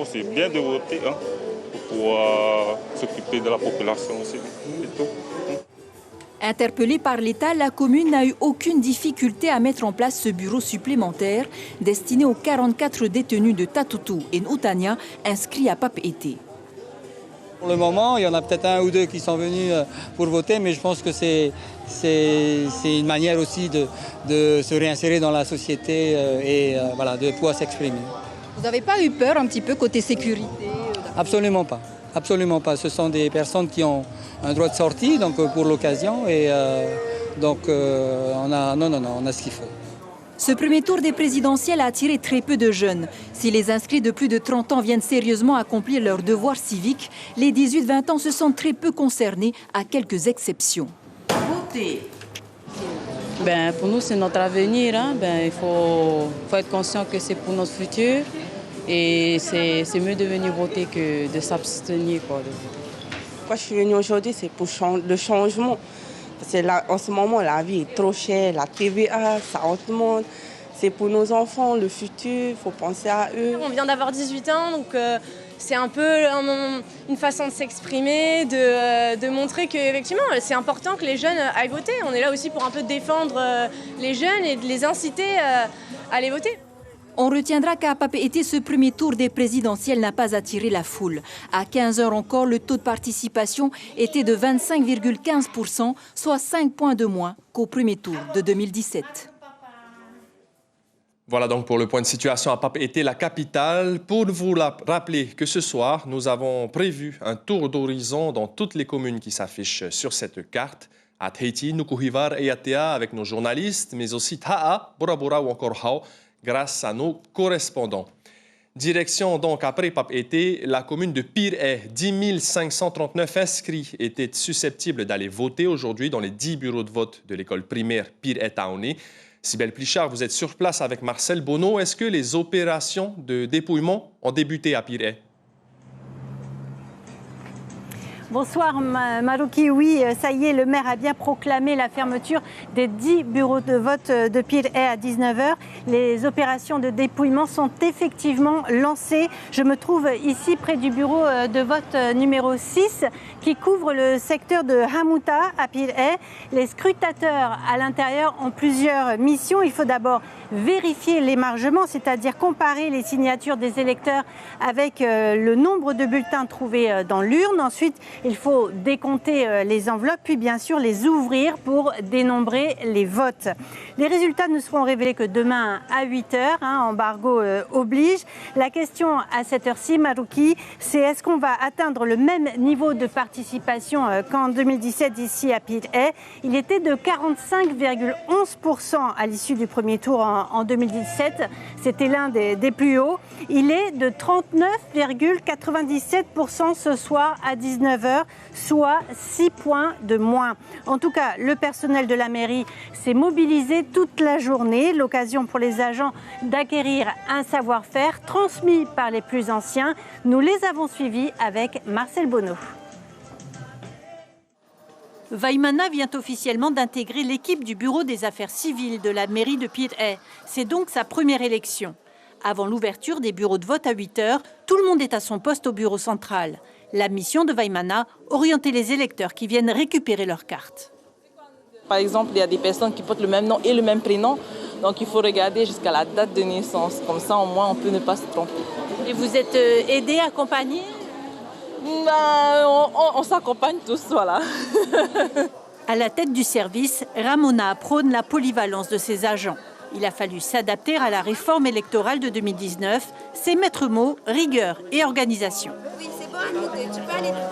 c'est bien de voter pour pouvoir s'occuper de la population aussi et tout. Interpellée par l'État, la commune n'a eu aucune difficulté à mettre en place ce bureau supplémentaire destiné aux 44 détenus de Tatutu et N'Utania inscrits à Papeete. Pour le moment, il y en a peut-être un ou deux qui sont venus pour voter, mais je pense que c'est une manière aussi de se réinsérer dans la société et voilà, de pouvoir s'exprimer. Vous n'avez pas eu peur un petit peu côté sécurité? Absolument pas. Absolument pas. Ce sont des personnes qui ont un droit de sortie donc, pour l'occasion et on a ce qu'il faut. Ce premier tour des présidentielles a attiré très peu de jeunes. Si les inscrits de plus de 30 ans viennent sérieusement accomplir leurs devoirs civiques, les 18-20 ans se sentent très peu concernés, à quelques exceptions. Votez. Pour nous, c'est notre avenir. Il faut être conscient que c'est pour notre futur. Et c'est mieux de venir voter que de s'abstenir. Pourquoi je suis venue aujourd'hui, c'est pour le changement. Parce que là, en ce moment, la vie est trop chère, la TVA, ça augmente. C'est pour nos enfants, le futur, il faut penser à eux. On vient d'avoir 18 ans, donc c'est un peu une façon de s'exprimer, de montrer qu'effectivement, c'est important que les jeunes aillent voter. On est là aussi pour un peu défendre les jeunes et de les inciter à aller voter. On retiendra qu'à Papeete, ce premier tour des présidentielles n'a pas attiré la foule. À 15h encore, le taux de participation était de 25,15%, soit 5 points de moins qu'au premier tour de 2017. Voilà donc pour le point de situation à Papeete, la capitale. Pour vous rappeler que ce soir, nous avons prévu un tour d'horizon dans toutes les communes qui s'affichent sur cette carte. À Tahiti, Nukuhivar et Atea avec nos journalistes, mais aussi Ta'a, Bora Bora ou encore Hao, grâce à nos correspondants. Direction donc après Papeete, la commune de Pir'e. 10 539 inscrits étaient susceptibles d'aller voter aujourd'hui dans les 10 bureaux de vote de l'école primaire Pir'e Taone. Sybelle Plichard, vous êtes sur place avec Marcel Bonneau. Est-ce que les opérations de dépouillement ont débuté à Pir'e? Bonsoir Marouki, oui, ça y est, le maire a bien proclamé la fermeture des 10 bureaux de vote de Pir'e à 19h. Les opérations de dépouillement sont effectivement lancées. Je me trouve ici près du bureau de vote numéro 6 qui couvre le secteur de Hamuta à Pir'e. Les scrutateurs à l'intérieur ont plusieurs missions. Il faut d'abord vérifier l'émargement, c'est-à-dire comparer les signatures des électeurs avec le nombre de bulletins trouvés dans l'urne. Ensuite, il faut décompter les enveloppes, puis bien sûr les ouvrir pour dénombrer les votes. Les résultats ne seront révélés que demain à 8h, embargo oblige. La question à cette heure-ci, Marouki, c'est est-ce qu'on va atteindre le même niveau de participation qu'en 2017 ici à Pir'e? Il était de 45,11% à l'issue du premier tour en 2017. C'était l'un des plus hauts. Il est de 39,97% ce soir à 19h, soit 6 points de moins. En tout cas, le personnel de la mairie s'est mobilisé toute la journée. L'occasion pour les agents d'acquérir un savoir-faire transmis par les plus anciens. Nous les avons suivis avec Marcel Bonneau. Vaimana vient officiellement d'intégrer l'équipe du bureau des affaires civiles de la mairie de Pir'e. C'est donc sa première élection. Avant l'ouverture des bureaux de vote à 8h, tout le monde est à son poste au bureau central. La mission de Vaimana, orienter les électeurs qui viennent récupérer leurs cartes. Par exemple, il y a des personnes qui portent le même nom et le même prénom. Donc il faut regarder jusqu'à la date de naissance. Comme ça, au moins, on peut ne pas se tromper. Et vous êtes aidé, accompagné? On s'accompagne tous, voilà. À la tête du service, Ramona prône la polyvalence de ses agents. Il a fallu s'adapter à la réforme électorale de 2019. Ses maîtres mots, rigueur et organisation.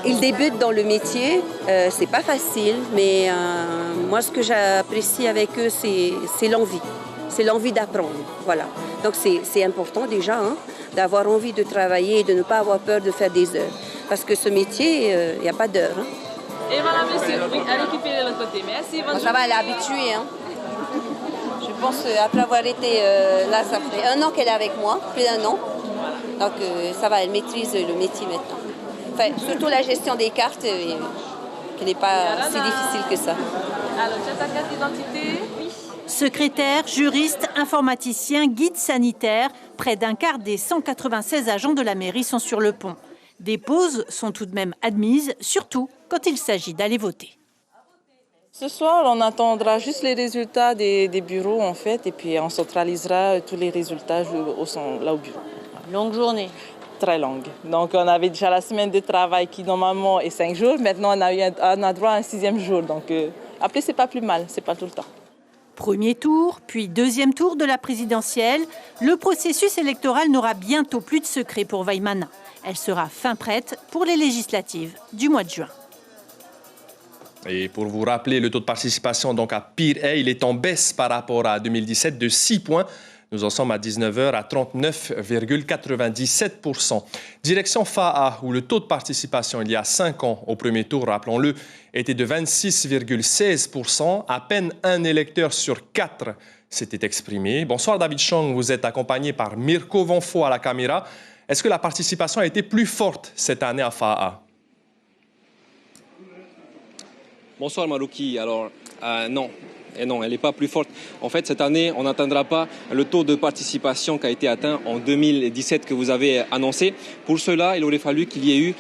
Ils débutent dans le métier, c'est pas facile, mais moi ce que j'apprécie avec eux, c'est l'envie. C'est l'envie d'apprendre, voilà. Donc c'est important déjà d'avoir envie de travailler et de ne pas avoir peur de faire des heures. Parce que ce métier, il n'y a pas d'heure. Et voilà, monsieur, oui, à récupérer l'autre côté. Merci, bonne ça va, elle est habituée. Je pense après avoir été là, ça fait 1 an qu'elle est avec moi, plus d'1 an. Donc ça va, elle maîtrise le métier maintenant. Enfin, surtout la gestion des cartes, qui n'est pas si difficile que ça. Alors, tu as ta carte d'identité? Oui. Secrétaire, juriste, informaticien, guide sanitaire, près d'un quart des 196 agents de la mairie sont sur le pont. Des pauses sont tout de même admises, surtout quand il s'agit d'aller voter. Ce soir, on attendra juste les résultats des bureaux, en fait, et puis on centralisera tous les résultats là au bureau. Longue journée. Très longue. Donc, on avait déjà la semaine de travail qui, normalement, est 5 jours. Maintenant, on a droit à un 6e jour. Donc, après, c'est pas plus mal. C'est pas tout le temps. Premier tour, puis deuxième tour de la présidentielle. Le processus électoral n'aura bientôt plus de secret pour Vaimana. Elle sera fin prête pour les législatives du mois de juin. Et pour vous rappeler, le taux de participation donc à Pir'e, il est en baisse par rapport à 2017 de 6 points. Nous en sommes à 19h à 39,97%. Direction Fa'a, où le taux de participation il y a 5 ans au premier tour, rappelons-le, était de 26,16%. À peine un électeur sur 4 s'était exprimé. Bonsoir David Chong, vous êtes accompagné par Mirko Vonfo à la caméra. Est-ce que la participation a été plus forte cette année à Fa'a? Bonsoir Marouki. Alors, non. Et non, elle n'est pas plus forte. En fait, cette année, on n'atteindra pas le taux de participation qui a été atteint en 2017 que vous avez annoncé. Pour cela, il aurait fallu qu'il y ait eu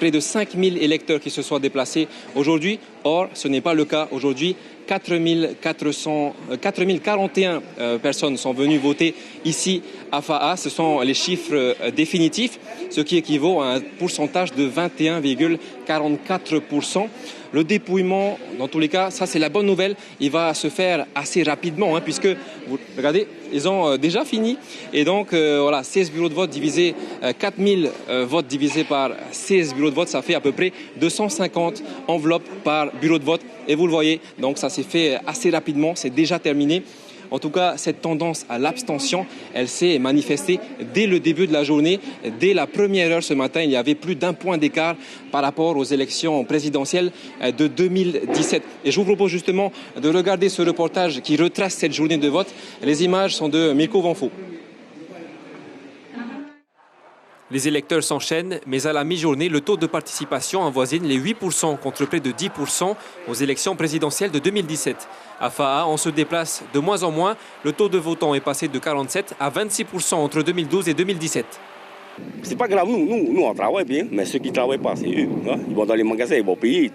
près de 5000 électeurs qui se soient déplacés. Aujourd'hui, Or, ce n'est pas le cas aujourd'hui. 4041 personnes sont venues voter ici à Fa'a. Ce sont les chiffres définitifs, ce qui équivaut à un pourcentage de 21,44%. Le dépouillement, dans tous les cas, ça c'est la bonne nouvelle, il va se faire assez rapidement, puisque, vous regardez, ils ont déjà fini. Et donc, voilà, 16 bureaux de vote divisés, 4000 votes divisés par 16 bureaux de vote, ça fait à peu près 250 enveloppes par bureau de vote. Et vous le voyez, donc ça s'est fait assez rapidement, c'est déjà terminé. En tout cas, cette tendance à l'abstention, elle s'est manifestée dès le début de la journée. Dès la première heure ce matin, il y avait plus d'1 point d'écart par rapport aux élections présidentielles de 2017. Et je vous propose justement de regarder ce reportage qui retrace cette journée de vote. Les images sont de Mirko Vanfo. Les électeurs s'enchaînent, mais à la mi-journée, le taux de participation avoisine les 8% contre près de 10% aux élections présidentielles de 2017. À Fa'a, on se déplace de moins en moins. Le taux de votants est passé de 47 à 26% entre 2012 et 2017. C'est pas grave, nous on travaille bien, mais ceux qui ne travaillent pas, c'est eux. Ils vont dans les magasins, ils vont payer.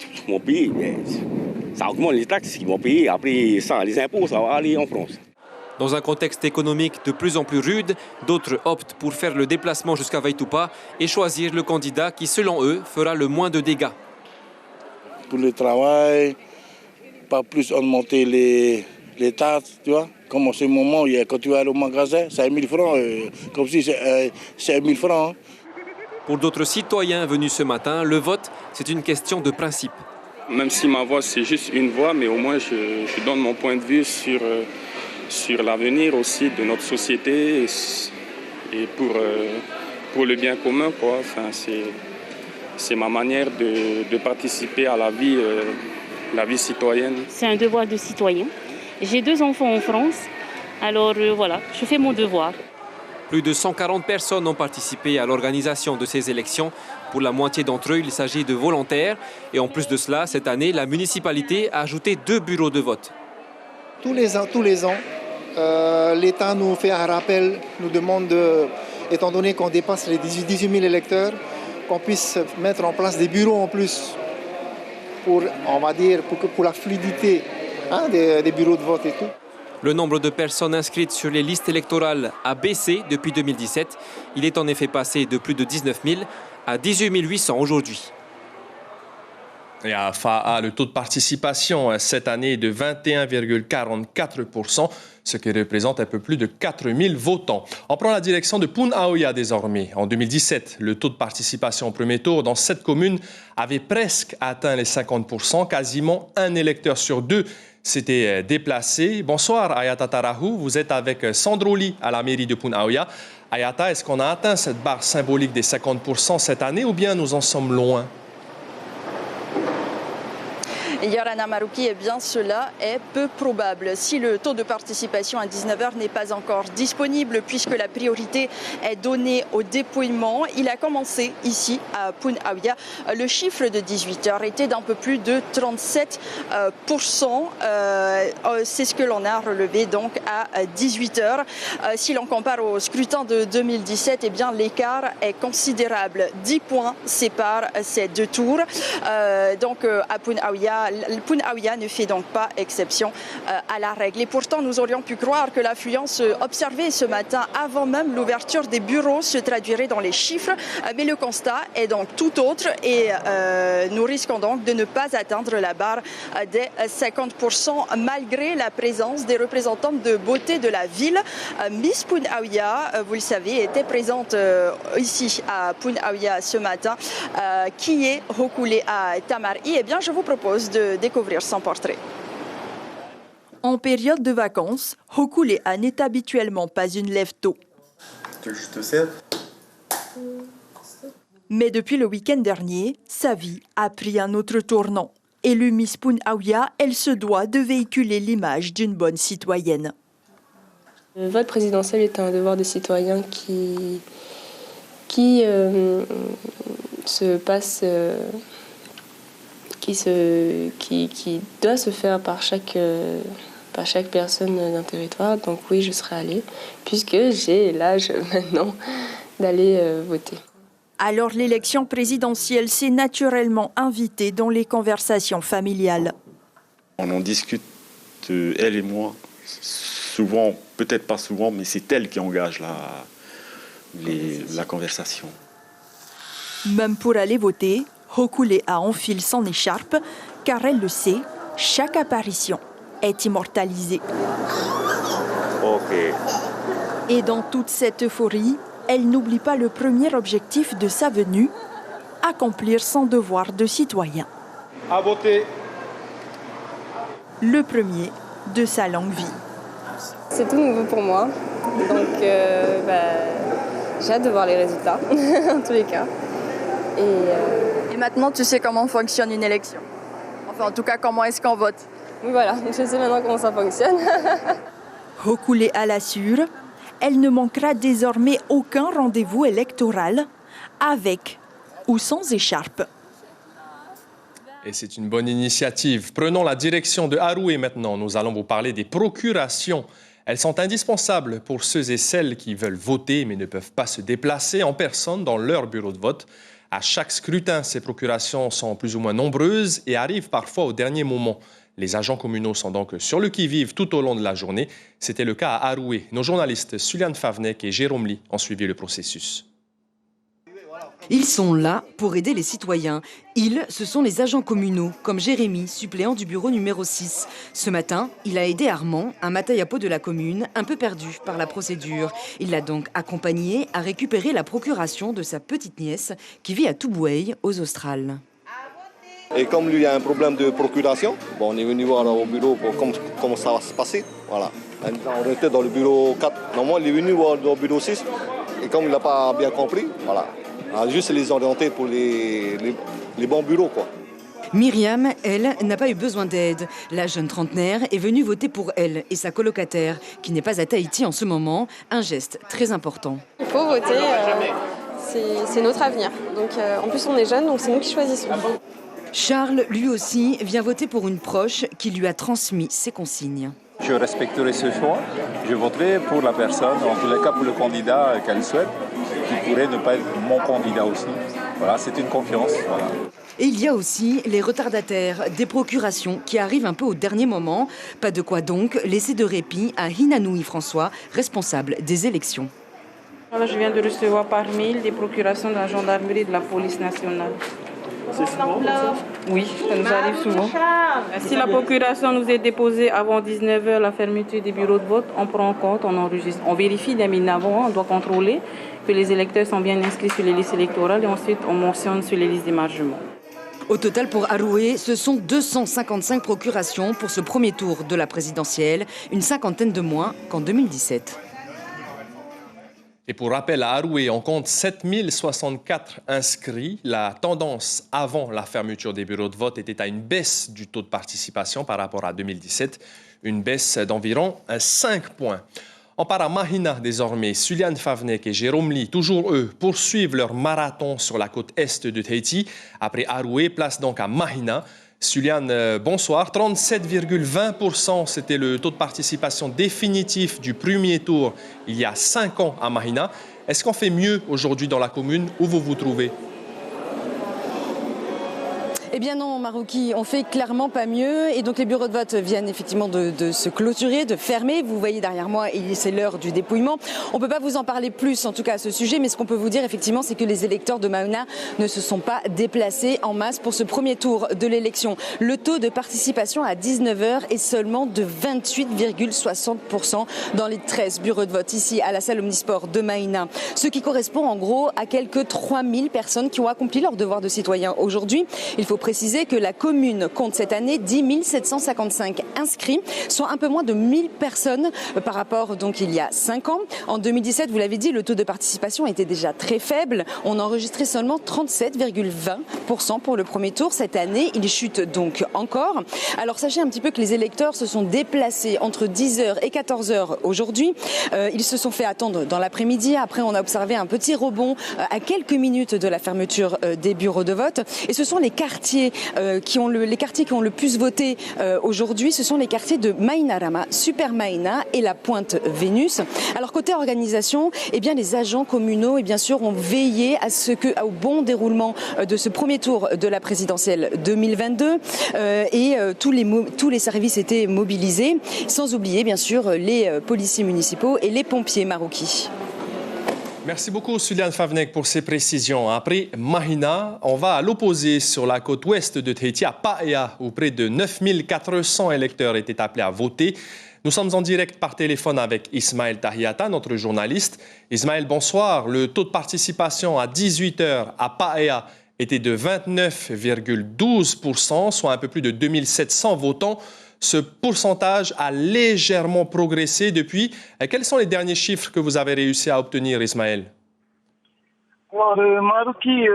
Ça augmente les taxes, ils vont payer. Après, ça, les impôts, ça va aller en France. Dans un contexte économique de plus en plus rude, d'autres optent pour faire le déplacement jusqu'à Vaitupa et choisir le candidat qui, selon eux, fera le moins de dégâts. Pour le travail, pas plus augmenter les taxes, tu vois. Comme en ce moment, quand tu vas aller au magasin, c'est 1 000 francs, comme si c'est 1 000 francs. Pour d'autres citoyens venus ce matin, le vote, c'est une question de principe. Même si ma voix, c'est juste une voix, mais au moins je donne mon point de vue sur l'avenir aussi de notre société et pour le bien commun, quoi. Enfin, c'est ma manière de participer à la vie citoyenne. C'est un devoir de citoyen. J'ai 2 enfants en France, alors voilà, je fais mon devoir. Plus de 140 personnes ont participé à l'organisation de ces élections. Pour la moitié d'entre eux, il s'agit de volontaires. Et en plus de cela, cette année, la municipalité a ajouté 2 bureaux de vote. Tous les ans, l'État nous fait un rappel, nous demande, étant donné qu'on dépasse les 18 000 électeurs, qu'on puisse mettre en place des bureaux en plus pour la fluidité des bureaux de vote et tout. Le nombre de personnes inscrites sur les listes électorales a baissé depuis 2017. Il est en effet passé de plus de 19 000 à 18 800 aujourd'hui. Et à Fa'a, le taux de participation cette année est de 21,44%, ce qui représente un peu plus de 4 000 votants. On prend la direction de Punaoya désormais. En 2017, le taux de participation au premier tour dans cette commune avait presque atteint les 50%. Quasiment un électeur sur 2 s'était déplacé. Bonsoir Ayata Tarahu, vous êtes avec Sandroli à la mairie de Punaoya. Ayata, est-ce qu'on a atteint cette barre symbolique des 50% cette année ou bien nous en sommes loin? Yorana Maruki, eh bien cela est peu probable. Si le taux de participation à 19h n'est pas encore disponible puisque la priorité est donnée au dépouillement, il a commencé ici à Punaoya. Le chiffre de 18h était d'un peu plus de 37%. C'est ce que l'on a relevé donc à 18h. Si l'on compare au scrutin de 2017, eh bien l'écart est considérable. 10 points séparent ces 2 tours. Donc à Punaoya, Punaoya ne fait donc pas exception à la règle. Et pourtant, nous aurions pu croire que l'affluence observée ce matin, avant même l'ouverture des bureaux, se traduirait dans les chiffres. Mais le constat est donc tout autre et nous risquons donc de ne pas atteindre la barre des 50% malgré la présence des représentantes de beauté de la ville. Miss Punaoya, vous le savez, était présente ici à Punaoya ce matin, qui est Hokule à Tamari. Eh bien, je vous propose de découvrir son portrait. En période de vacances, Hokule n'est habituellement pas une lève-tôt. Mais depuis le week-end dernier, sa vie a pris un autre tournant. Élue Miss Punaoya, elle se doit de véhiculer l'image d'une bonne citoyenne. Le vote présidentiel est un devoir de citoyen qui se passe... qui doit se faire par chaque personne d'un territoire. Donc oui, je serai allée, puisque j'ai l'âge maintenant d'aller voter. Alors l'élection présidentielle s'est naturellement invitée dans les conversations familiales. On en discute, elle et moi, souvent, peut-être pas souvent, mais c'est elle qui engage la conversation. Même pour aller voter, Hokulea enfile son écharpe, car elle le sait, chaque apparition est immortalisée. Ok. Et dans toute cette euphorie, elle n'oublie pas le premier objectif de sa venue, accomplir son devoir de citoyen. À voter. Le premier de sa longue vie. C'est tout nouveau pour moi, donc j'ai hâte de voir les résultats, en tous les cas. Et maintenant, tu sais comment fonctionne une élection. Enfin, en tout cas, comment est-ce qu'on vote. Oui, voilà, je sais maintenant comment ça fonctionne. Hokulea l'assure, elle ne manquera désormais aucun rendez-vous électoral, avec ou sans écharpe. Et c'est une bonne initiative. Prenons la direction de Aroué maintenant. Nous allons vous parler des procurations. Elles sont indispensables pour ceux et celles qui veulent voter mais ne peuvent pas se déplacer en personne dans leur bureau de vote. À chaque scrutin, ces procurations sont plus ou moins nombreuses et arrivent parfois au dernier moment. Les agents communaux sont donc sur le qui-vive tout au long de la journée. C'était le cas à Aroué. Nos journalistes Suliane Favnek et Jérôme Lee ont suivi le processus. Ils sont là pour aider les citoyens. Ils, ce sont les agents communaux, comme Jérémy, suppléant du bureau numéro 6. Ce matin, il a aidé Armand, un matayapo de la commune, un peu perdu par la procédure. Il l'a donc accompagné à récupérer la procuration de sa petite nièce qui vit à Toubouey, aux Australes. Et comme lui a un problème de procuration, on est venu voir au bureau pour comment ça va se passer. Voilà. On était dans le bureau 4. Normalement, il est venu voir dans le bureau 6. Et comme il n'a pas bien compris, voilà. On a juste les orienter pour les bons bureaux, quoi. Myriam, elle, n'a pas eu besoin d'aide. La jeune trentenaire est venue voter pour elle et sa colocataire, qui n'est pas à Tahiti en ce moment, un geste très important. Il faut voter, c'est notre avenir. Donc, en plus, on est jeunes, donc c'est nous qui choisissons. Charles, lui aussi, vient voter pour une proche qui lui a transmis ses consignes. Je respecterai ce choix. Je voterai pour la personne, en tous les cas pour le candidat qu'elle souhaite, qui pourrait ne pas être mon candidat aussi. Voilà, c'est une confiance. Voilà. Et il y a aussi les retardataires, des procurations qui arrivent un peu au dernier moment. Pas de quoi donc laisser de répit à Hinanoui François, responsable des élections. Je viens de recevoir par mail des procurations de la gendarmerie et de la police nationale. C'est souvent comme ça ? Oui, ça nous arrive souvent. Si la procuration nous est déposée avant 19h, la fermeture des bureaux de vote, on prend en compte, on enregistre. On vérifie des minutes avant, on doit contrôler que les électeurs sont bien inscrits sur les listes électorales et ensuite on mentionne sur les listes d'émargement. Au total, pour Aroué, ce sont 255 procurations pour ce premier tour de la présidentielle, une cinquantaine de moins qu'en 2017. Et pour rappel, à Aroué, on compte 7064 inscrits. La tendance avant la fermeture des bureaux de vote était à une baisse du taux de participation par rapport à 2017, une baisse d'environ 5 points. On part à Mahina désormais. Suliane Favnek et Jérôme Lee, toujours eux, poursuivent leur marathon sur la côte est de Tahiti. Après Aroué, place donc à Mahina. Suliane, bonsoir. 37,20%, c'était le taux de participation définitif du premier tour il y a 5 ans à Mahina. Est-ce qu'on fait mieux aujourd'hui dans la commune où vous vous trouvez ? Eh bien non, Marouki, on fait clairement pas mieux. Et donc les bureaux de vote viennent effectivement de se clôturer, de fermer. Vous voyez derrière moi, c'est l'heure du dépouillement. On ne peut pas vous en parler plus, en tout cas à ce sujet, mais ce qu'on peut vous dire effectivement, c'est que les électeurs de Mahina ne se sont pas déplacés en masse pour ce premier tour de l'élection. Le taux de participation à 19h est seulement de 28,60% dans les 13 bureaux de vote ici à la salle Omnisport de Mahina. Ce qui correspond en gros à quelques 3000 personnes qui ont accompli leur devoir de citoyen aujourd'hui. Il faut préciser que la commune compte cette année 10 755 inscrits, soit un peu moins de 1000 personnes par rapport donc il y a 5 ans. En 2017, vous l'avez dit, le taux de participation était déjà très faible. On enregistrait seulement 37,20% pour le premier tour. Cette année, il chute donc encore. Alors sachez un petit peu que les électeurs se sont déplacés entre 10h et 14h aujourd'hui. Ils se sont fait attendre dans l'après-midi. Après, on a observé un petit rebond à quelques minutes de la fermeture des bureaux de vote. Et ce sont les quartiers quartiers les quartiers qui ont le plus voté aujourd'hui, ce sont les quartiers de Mainarama, Super Maina et la Pointe Vénus. Alors côté organisation, eh bien les agents communaux bien sûr ont veillé au bon déroulement de ce premier tour de la présidentielle 2022 et tous les services étaient mobilisés, sans oublier bien sûr les policiers municipaux et les pompiers maroquis. Merci beaucoup, Suliane Favnek, pour ces précisions. Après Mahina, on va à l'opposé sur la côte ouest de Tahiti, à Paea, où près de 9400 électeurs étaient appelés à voter. Nous sommes en direct par téléphone avec Ismaël Tahiata, notre journaliste. Ismaël, bonsoir. Le taux de participation à 18h à Paea était de 29,12%, soit un peu plus de 2700 votants. Ce pourcentage a légèrement progressé depuis. Quels sont les derniers chiffres que vous avez réussi à obtenir, Ismaël? Alors, Maroki,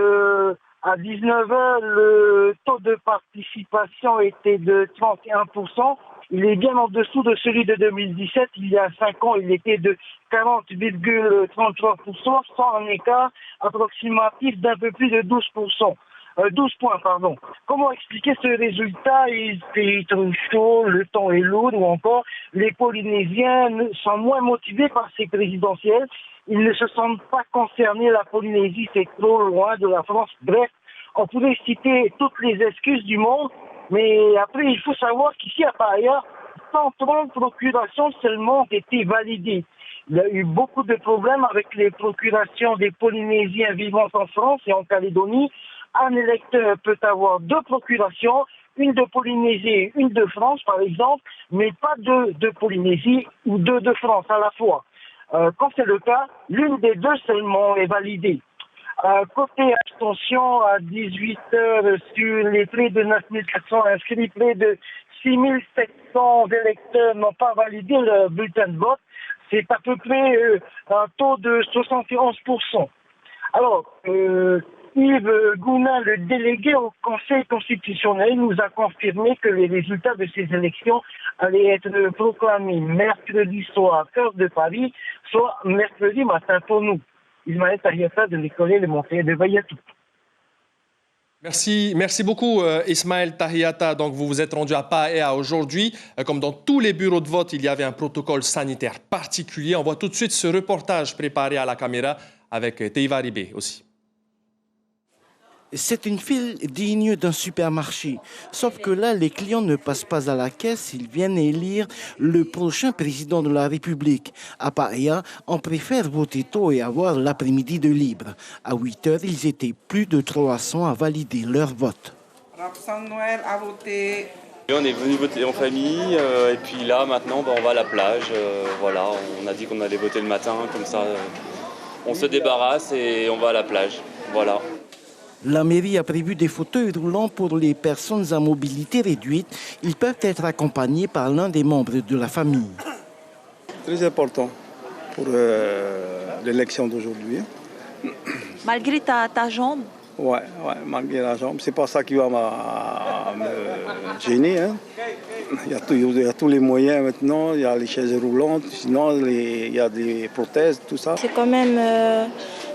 à 19h, le taux de participation était de 31%. Il est bien en dessous de celui de 2017. Il y a 5 ans, il était de 40,33%, sans un écart approximatif d'un peu plus de 12%. 12 points, pardon. Comment expliquer ce résultat? Il fait trop chaud, le temps est lourd, ou encore les Polynésiens sont moins motivés par ces présidentielles. Ils ne se sentent pas concernés. La Polynésie, c'est trop loin de la France. Bref, on pourrait citer toutes les excuses du monde, mais après, il faut savoir qu'ici à Paea, 130 procurations seulement ont été validées. Il y a eu beaucoup de problèmes avec les procurations des Polynésiens vivant en France et en Calédonie. Un électeur peut avoir 2 procurations, une de Polynésie et une de France, par exemple, mais pas 2 de Polynésie ou 2 de France à la fois. Quand c'est le cas, l'une des 2 seulement est validée. Côté abstention, à 18h, sur les près de 9400 inscrits, près de 6700 électeurs n'ont pas validé le bulletin de vote. C'est à peu près un taux de 71%. Alors, Yves Gounin, le délégué au Conseil constitutionnel, nous a confirmé que les résultats de ces élections allaient être proclamés mercredi soir, heure de Paris, soit mercredi matin pour nous. Ismaël Tahiata de l'école élémentaire de Vallatou. Merci beaucoup Ismaël Tahiata. Donc vous vous êtes rendu à Paea aujourd'hui. Comme dans tous les bureaux de vote, il y avait un protocole sanitaire particulier. On voit tout de suite ce reportage préparé à la caméra avec Teiva Ribé aussi. C'est une file digne d'un supermarché. Sauf que là, les clients ne passent pas à la caisse, ils viennent élire le prochain président de la République. À Paea, on préfère voter tôt et avoir l'après-midi de libre. À 8h, ils étaient plus de 300 à valider leur vote. Rapsan Noël a voté. On est venu voter en famille et puis là, maintenant, on va à la plage. Voilà, on a dit qu'on allait voter le matin, comme ça, on se débarrasse et on va à la plage. Voilà. La mairie a prévu des fauteuils roulants pour les personnes à mobilité réduite. Ils peuvent être accompagnés par l'un des membres de la famille. Très important pour l'élection d'aujourd'hui. Malgré ta jambe? Ouais, malgré la jambe. C'est pas ça qui va me gêner. Hein. Il y a tous les moyens maintenant. Il y a les chaises roulantes, sinon il y a des prothèses, tout ça. C'est quand même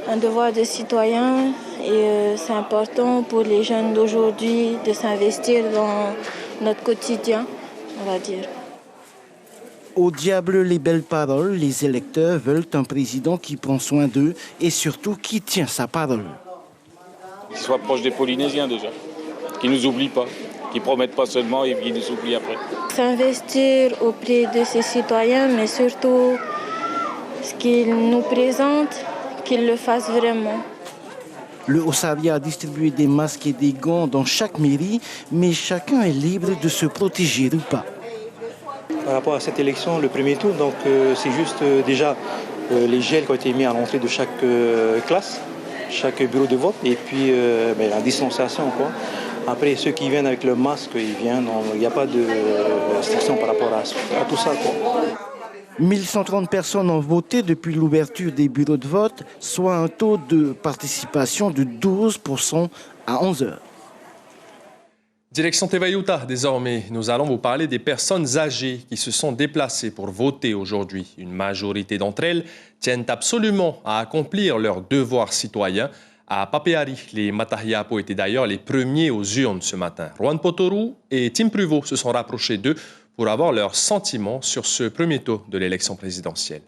un devoir de citoyen et c'est important pour les jeunes d'aujourd'hui de s'investir dans notre quotidien, on va dire. Au diable les belles paroles, les électeurs veulent un président qui prend soin d'eux et surtout qui tient sa parole. Qu'il soit proche des Polynésiens déjà, qu'ils ne nous oublient pas, qu'ils ne promettent pas seulement et qu'ils nous oublient après. S'investir auprès de ses citoyens, mais surtout ce qu'ils nous présentent, qu'ils le fassent vraiment. Le Haut-Saria a distribué des masques et des gants dans chaque mairie, mais chacun est libre de se protéger ou pas. Par rapport à cette élection, le premier tour, donc c'est juste déjà les gels qui ont été mis à l'entrée de chaque classe, chaque bureau de vote, et puis la distanciation, quoi. Après, ceux qui viennent avec le masque, ils viennent, il n'y a pas de restriction par rapport à tout ça, quoi. 1130 personnes ont voté depuis l'ouverture des bureaux de vote, soit un taux de participation de 12% à 11h. Direction Tevayuta, désormais, nous allons vous parler des personnes âgées qui se sont déplacées pour voter aujourd'hui. Une majorité d'entre elles tiennent absolument à accomplir leurs devoirs citoyens. À Papeari, les Matahiapo étaient d'ailleurs les premiers aux urnes ce matin. Juan Potoru et Tim Pruvot se sont rapprochés d'eux pour avoir leurs sentiments sur ce premier tour de l'élection présidentielle.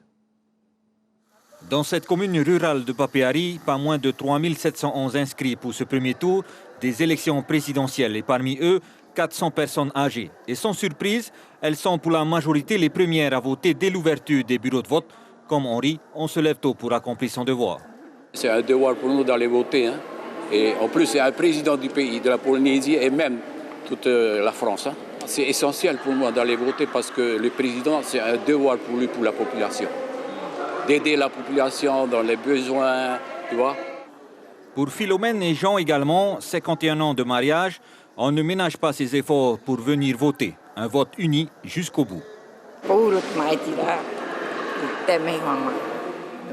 Dans cette commune rurale de Papeari, pas moins de 3711 inscrits pour ce premier tour des élections présidentielles. Et parmi eux, 400 personnes âgées. Et sans surprise, elles sont pour la majorité les premières à voter dès l'ouverture des bureaux de vote. Comme Henri, on se lève tôt pour accomplir son devoir. C'est un devoir pour nous d'aller voter. Hein. Et en plus, c'est un président du pays, de la Polynésie et même toute la France. Hein. C'est essentiel pour moi d'aller voter parce que le président, c'est un devoir pour lui, pour la population. D'aider la population dans les besoins, tu vois. Pour Philomène et Jean également, 51 ans de mariage, on ne ménage pas ses efforts pour venir voter. Un vote uni jusqu'au bout.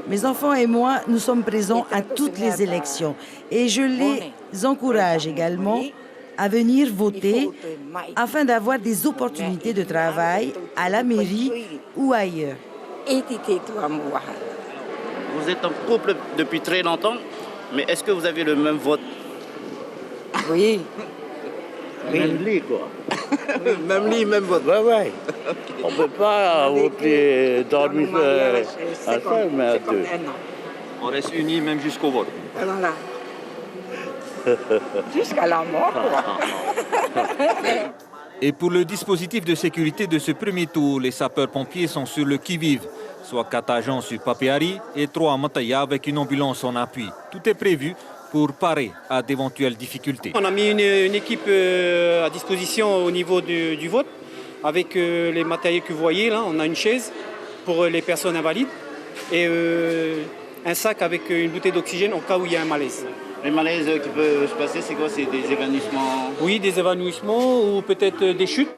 Mes enfants et moi, nous sommes présents à toutes les élections et je les encourage également à venir voter afin d'avoir des opportunités de travail à la mairie ou ailleurs. Vous êtes en couple depuis très longtemps, mais est-ce que vous avez le même vote? Oui. Même lit, quoi. Même lit, même vote. Ouais, ouais. On ne peut pas voter, dormir à seul, mais à deux. On reste unis même jusqu'au vote. Voilà. Jusqu'à la mort, Et pour le dispositif de sécurité de ce premier tour, les sapeurs-pompiers sont sur le qui-vive. Soit 4 agents sur Papeari et 3 à Mataya avec une ambulance en appui. Tout est prévu pour parer à d'éventuelles difficultés. On a mis une équipe à disposition au niveau du vote avec les matériels que vous voyez là. On a une chaise pour les personnes invalides et un sac avec une bouteille d'oxygène au cas où il y a un malaise. Les malaises qui peuvent se passer, c'est quoi? C'est des évanouissements? Oui, des évanouissements ou peut-être des chutes.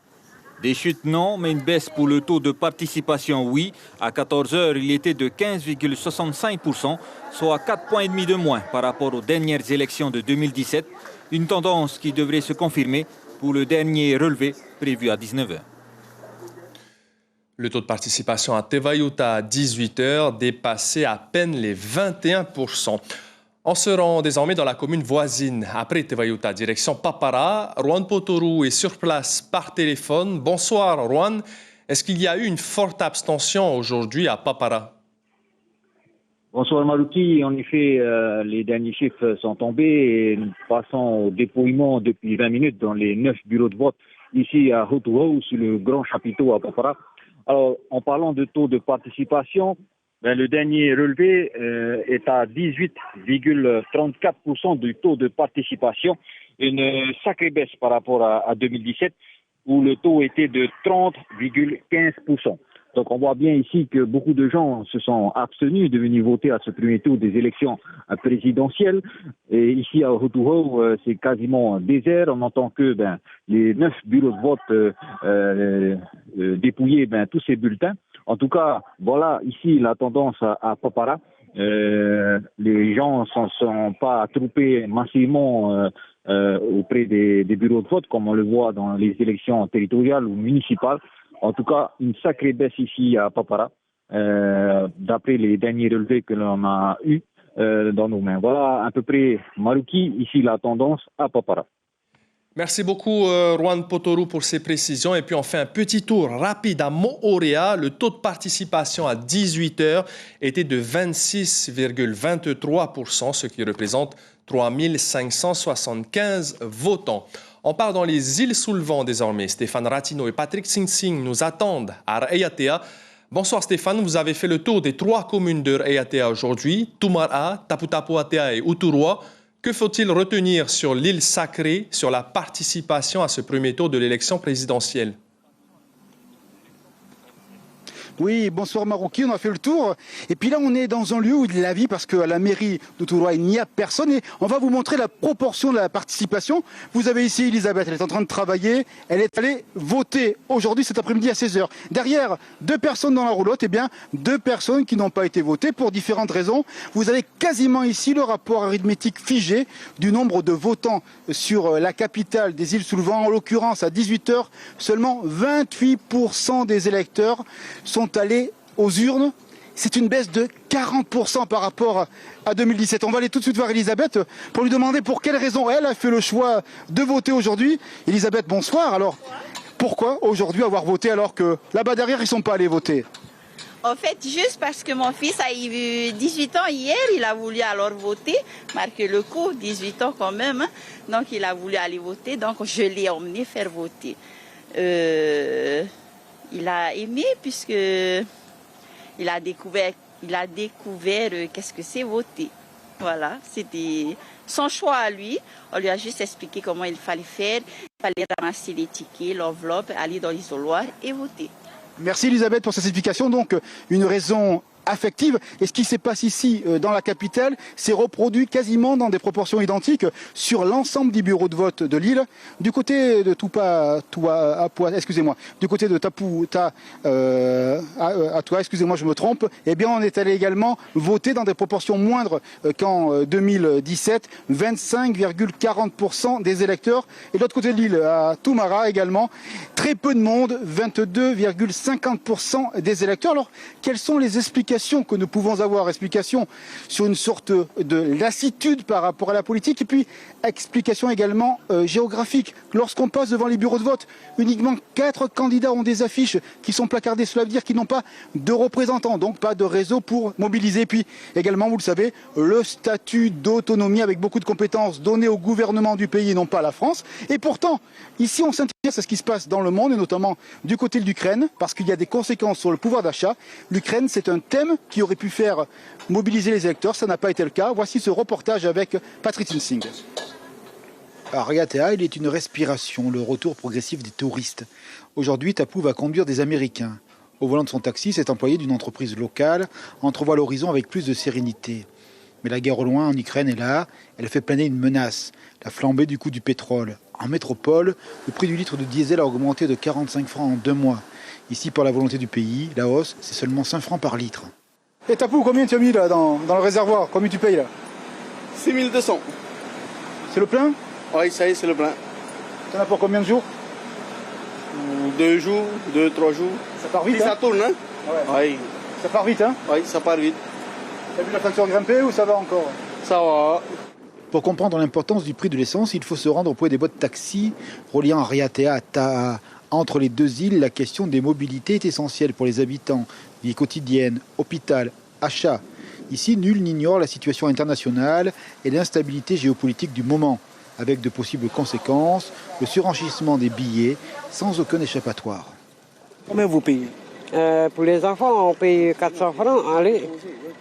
Des chutes non, mais une baisse pour le taux de participation oui. À 14h, il était de 15,65%, soit 4,5 points de moins par rapport aux dernières élections de 2017. Une tendance qui devrait se confirmer pour le dernier relevé prévu à 19h. Le taux de participation à Tevayuta à 18h dépassait à peine les 21%. On se rend désormais dans la commune voisine. Après Tevayuta, direction Papara, Juan Potoru est sur place par téléphone. Bonsoir Juan. Est-ce qu'il y a eu une forte abstention aujourd'hui à Papara? Bonsoir Marouki. En effet, les derniers chiffres sont tombés et nous passons au dépouillement depuis 20 minutes dans les 9 bureaux de vote ici à Hotuhou, sur le grand chapiteau à Papara. Alors, en parlant de taux de participation, le dernier relevé est à 18,34% du taux de participation, une sacrée baisse par rapport à 2017 où le taux était de 30,15%. Donc on voit bien ici que beaucoup de gens se sont abstenus de venir voter à ce premier tour des élections présidentielles. Et ici à Hotuhou, c'est quasiment désert. On entend que les 9 bureaux de vote dépouillaient tous ces bulletins. En tout cas, voilà ici la tendance à Papara. Les gens ne sont pas attroupés massivement auprès des bureaux de vote, comme on le voit dans les élections territoriales ou municipales. En tout cas, une sacrée baisse ici à Papara, d'après les derniers relevés que l'on a eus dans nos mains. Voilà à peu près, Marouki, ici la tendance à Papara. Merci beaucoup Juan Potoru pour ces précisions. Et puis on fait un petit tour rapide à Moorea. Le taux de participation à 18h était de 26,23%, ce qui représente 3575 votants. On part dans les îles sous le vent désormais. Stéphane Ratino et Patrick Sing Sing nous attendent à Raiatea. Bonsoir Stéphane, vous avez fait le tour des 3 communes de Raiatea aujourd'hui, Tumara, Taputapuatea et Uturua. Que faut-il retenir sur l'île sacrée, sur la participation à ce premier tour de l'élection présidentielle? Oui, bonsoir Marouki, on a fait le tour. Et puis là, on est dans un lieu où il y a la vie parce qu'à la mairie d'Uturua, il n'y a personne. Et on va vous montrer la proportion de la participation. Vous avez ici Elisabeth, elle est en train de travailler. Elle est allée voter aujourd'hui, cet après-midi à 16h. Derrière, 2 personnes dans la roulotte, eh bien, 2 personnes qui n'ont pas été votées pour différentes raisons. Vous avez quasiment ici le rapport arithmétique figé du nombre de votants sur la capitale des îles sous le vent. En l'occurrence, à 18h, seulement 28% des électeurs sont allés aux urnes C'est une baisse de 40% par rapport à 2017. On va aller tout de suite voir Elisabeth pour lui demander pour quelle raison elle a fait le choix de voter aujourd'hui. Elisabeth, bonsoir. Alors, pourquoi aujourd'hui avoir voté alors que là-bas derrière, ils ne sont pas allés voter? En fait, juste parce que mon fils a eu 18 ans hier, il a voulu alors voter, marquer le coup, 18 ans quand même, hein. Donc il a voulu aller voter, donc je l'ai emmené faire voter. Il a aimé puisque il a découvert qu'est-ce que c'est voter. Voilà, c'était son choix à lui. On lui a juste expliqué comment il fallait faire. Il fallait ramasser les tickets, l'enveloppe, aller dans l'isoloir et voter. Merci Elisabeth pour cette explication. Donc, une raison affective. Et ce qui se passe ici, dans la capitale, s'est reproduit quasiment dans des proportions identiques sur l'ensemble des bureaux de vote de l'île. Du côté de du côté de Tapouta, excusez-moi, je me trompe, eh bien, on est allé également voter dans des proportions moindres qu'en 2017, 25,40% des électeurs. Et de l'autre côté de l'île, à Toumara également, très peu de monde, 22,50% des électeurs. Alors, quelles sont les explications que nous pouvons avoir, explication sur une sorte de lassitude par rapport à la politique et puis explication également géographique. Lorsqu'on passe devant les bureaux de vote, uniquement 4 candidats ont des affiches qui sont placardées. Cela veut dire qu'ils n'ont pas de représentants, donc pas de réseau pour mobiliser. Et puis également, vous le savez, le statut d'autonomie avec beaucoup de compétences données au gouvernement du pays et non pas à la France. Et pourtant, ici on s'intéresse à ce qui se passe dans le monde et notamment du côté de l'Ukraine parce qu'il y a des conséquences sur le pouvoir d'achat. L'Ukraine, c'est un thème qui aurait pu faire mobiliser les électeurs. Ça n'a pas été le cas. Voici ce reportage avec Patrick Singh. Ariatea, il est une respiration, le retour progressif des touristes. Aujourd'hui, Tapou va conduire des Américains. Au volant de son taxi, cet employé d'une entreprise locale entrevoit l'horizon avec plus de sérénité. Mais la guerre au loin en Ukraine est là. Elle fait planer une menace, la flambée du coût du pétrole. En métropole, le prix du litre de diesel a augmenté de 45 francs en 2 mois. Ici, par la volonté du pays, la hausse, c'est seulement 5 francs par litre. Et Tapou, combien tu as mis là dans le réservoir? Combien tu payes là? 6200. C'est le plein? Oui, ça y est, c'est le plein. Tu en as pour combien de jours? 2 jours, 2-3 jours. Ça part vite, si hein? ça tourne, hein? Ouais. Oui. Ça part vite, hein? Oui, ça part vite. Tu as vu la facture grimper ou ça va encore? Ça va. Pour comprendre l'importance du prix de l'essence, il faut se rendre au point des boîtes taxi reliant Ariatea à Taha. Entre les deux îles, la question des mobilités est essentielle pour les habitants. Vie quotidienne, hôpital, achat. Ici, nul n'ignore la situation internationale et l'instabilité géopolitique du moment, avec de possibles conséquences, le surenchissement des billets, sans aucun échappatoire. Combien vous payez? Pour les enfants, on paye 400 francs aller.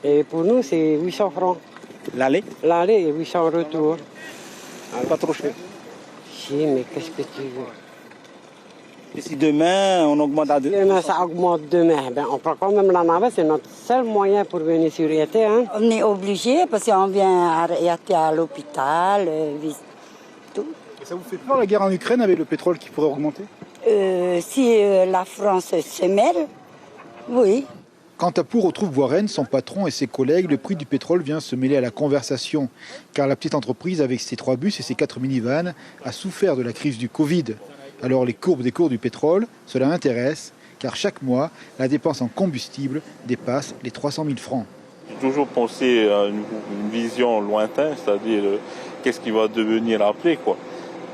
Et pour nous, c'est 800 francs. L'aller? L'aller et 800 retour. Pas trop cher. Si, mais qu'est-ce que tu veux? Et si demain, on augmente à 2? Demain, ça augmente demain. Ben, on prend quand même la navette, c'est notre seul moyen pour venir sur Ariatea. Hein? On est obligé parce qu'on vient à Ariatea à l'hôpital, tout. Et ça vous fait peur la guerre en Ukraine avec le pétrole qui pourrait augmenter? Si la France se mêle, oui. Quand Tapou retrouve Warren, son patron et ses collègues, le prix du pétrole vient se mêler à la conversation. Car la petite entreprise, avec ses 3 bus et ses 4 minivans, a souffert de la crise du Covid. Alors les courbes des cours du pétrole, cela intéresse, car chaque mois, la dépense en combustible dépasse les 300 000 francs. J'ai toujours pensé à une vision lointaine, c'est-à-dire qu'est-ce qui va devenir après, quoi.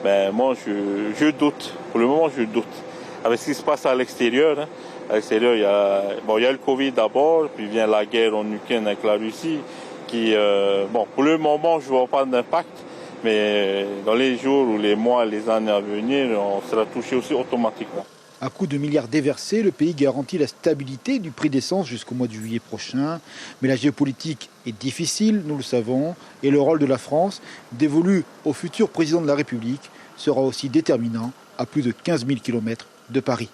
Ben, moi, je doute. Pour le moment, je doute. Avec ce qui se passe à l'extérieur, hein. À l'extérieur, il y a le Covid d'abord, puis vient la guerre en Ukraine avec la Russie, qui, pour le moment, je ne vois pas d'impact. Mais dans les jours ou les mois, les années à venir, on sera touché aussi automatiquement. À coup de milliards déversés, le pays garantit la stabilité du prix d'essence jusqu'au mois de juillet prochain. Mais la géopolitique est difficile, nous le savons, et le rôle de la France, dévolu au futur président de la République, sera aussi déterminant à plus de 15 000 km de Paris.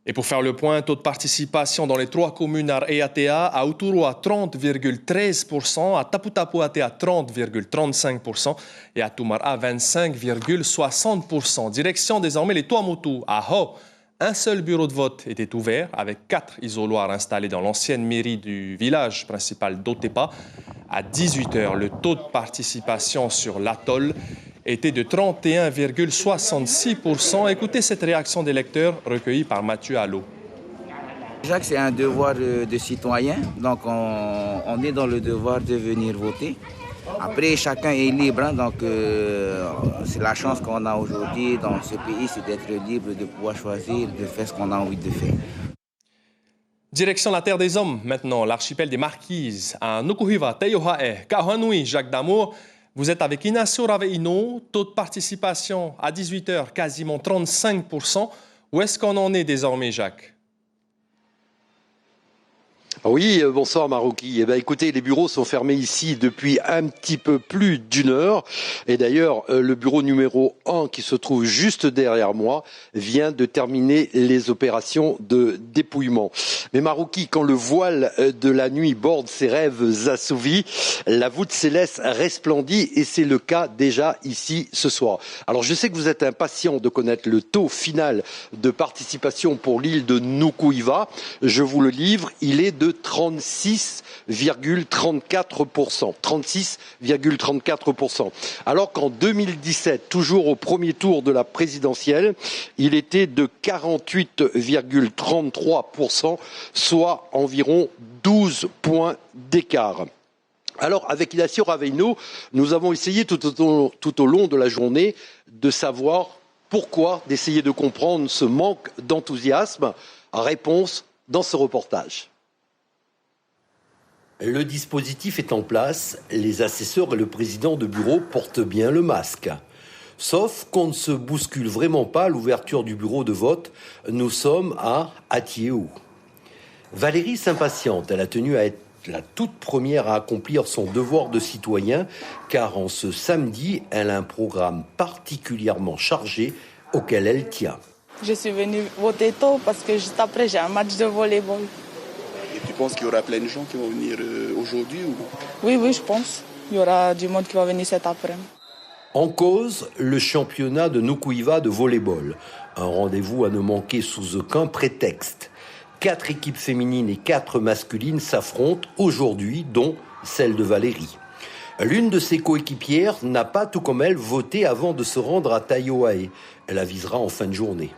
Et pour faire le point, taux de participation dans les 3 communes à Ariatea, à Uturu à 30,13%, à Tapu-Tapu-Ate à 30,35% et à Toumara à 25,60%. Direction désormais les Tuamotu à Ho. Un seul bureau de vote était ouvert avec 4 isoloirs installés dans l'ancienne mairie du village principal d'Otepa. À 18h, le taux de participation sur l'atoll était de 31,66%. Écoutez cette réaction des lecteurs recueillie par Mathieu Allot. Jacques, c'est un devoir de citoyen, donc on est dans le devoir de venir voter. Après, chacun est libre, hein, donc c'est la chance qu'on a aujourd'hui dans ce pays, c'est d'être libre, de pouvoir choisir, de faire ce qu'on a envie de faire. Direction la Terre des Hommes, maintenant, l'archipel des Marquises, à Nukuhiva, Teiohae, Kahuanui, Jacques Damour. Vous êtes avec Inacio Raveino, taux de participation à 18h, quasiment 35%. Où est-ce qu'on en est désormais, Jacques ? Oui, bonsoir Marouki. Eh bien, écoutez, les bureaux sont fermés ici depuis un petit peu plus d'une heure. Et d'ailleurs, le bureau numéro 1 qui se trouve juste derrière moi vient de terminer les opérations de dépouillement. Mais Marouki, quand le voile de la nuit borde ses rêves assouvis, la voûte céleste resplendit et c'est le cas déjà ici ce soir. Alors, je sais que vous êtes impatient de connaître le taux final de participation pour l'île de Nukuhiva. Je vous le livre, il est de 36,34%. 36,34%. Alors qu'en 2017, toujours au premier tour de la présidentielle, il était de 48,33%, soit environ 12 points d'écart. Alors, avec Inacio Raveino, nous avons essayé tout au long de la journée de savoir pourquoi, d'essayer de comprendre ce manque d'enthousiasme. Réponse dans ce reportage. Le dispositif est en place, les assesseurs et le président de bureau portent bien le masque. Sauf qu'on ne se bouscule vraiment pas à l'ouverture du bureau de vote. Nous sommes à Atiéou. Valérie s'impatiente, elle a tenu à être la toute première à accomplir son devoir de citoyen, car en ce samedi, elle a un programme particulièrement chargé auquel elle tient. Je suis venue voter tôt parce que juste après, j'ai un match de volleyball. Et tu penses qu'il y aura plein de gens qui vont venir aujourd'hui ou... Oui, je pense. Il y aura du monde qui va venir cet après-midi. En cause, le championnat de Nukuhiva de volleyball. Un rendez-vous à ne manquer sous aucun prétexte. 4 équipes féminines et 4 masculines s'affrontent aujourd'hui, dont celle de Valérie. L'une de ses coéquipières n'a pas, tout comme elle, voté avant de se rendre à Taiohae. Elle avisera en fin de journée.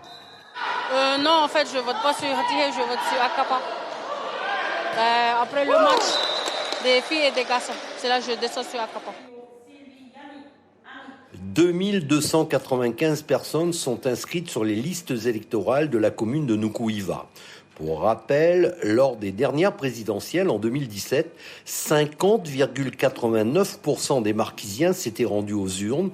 Non, en fait, je ne vote pas sur Atiéou, je vote sur Akapa. Après le match des filles et des garçons, c'est là que je descends sur Akapa. 2295 personnes sont inscrites sur les listes électorales de la commune de Nukuhiva. Pour rappel, lors des dernières présidentielles en 2017, 50,89% des Marquisiens s'étaient rendus aux urnes.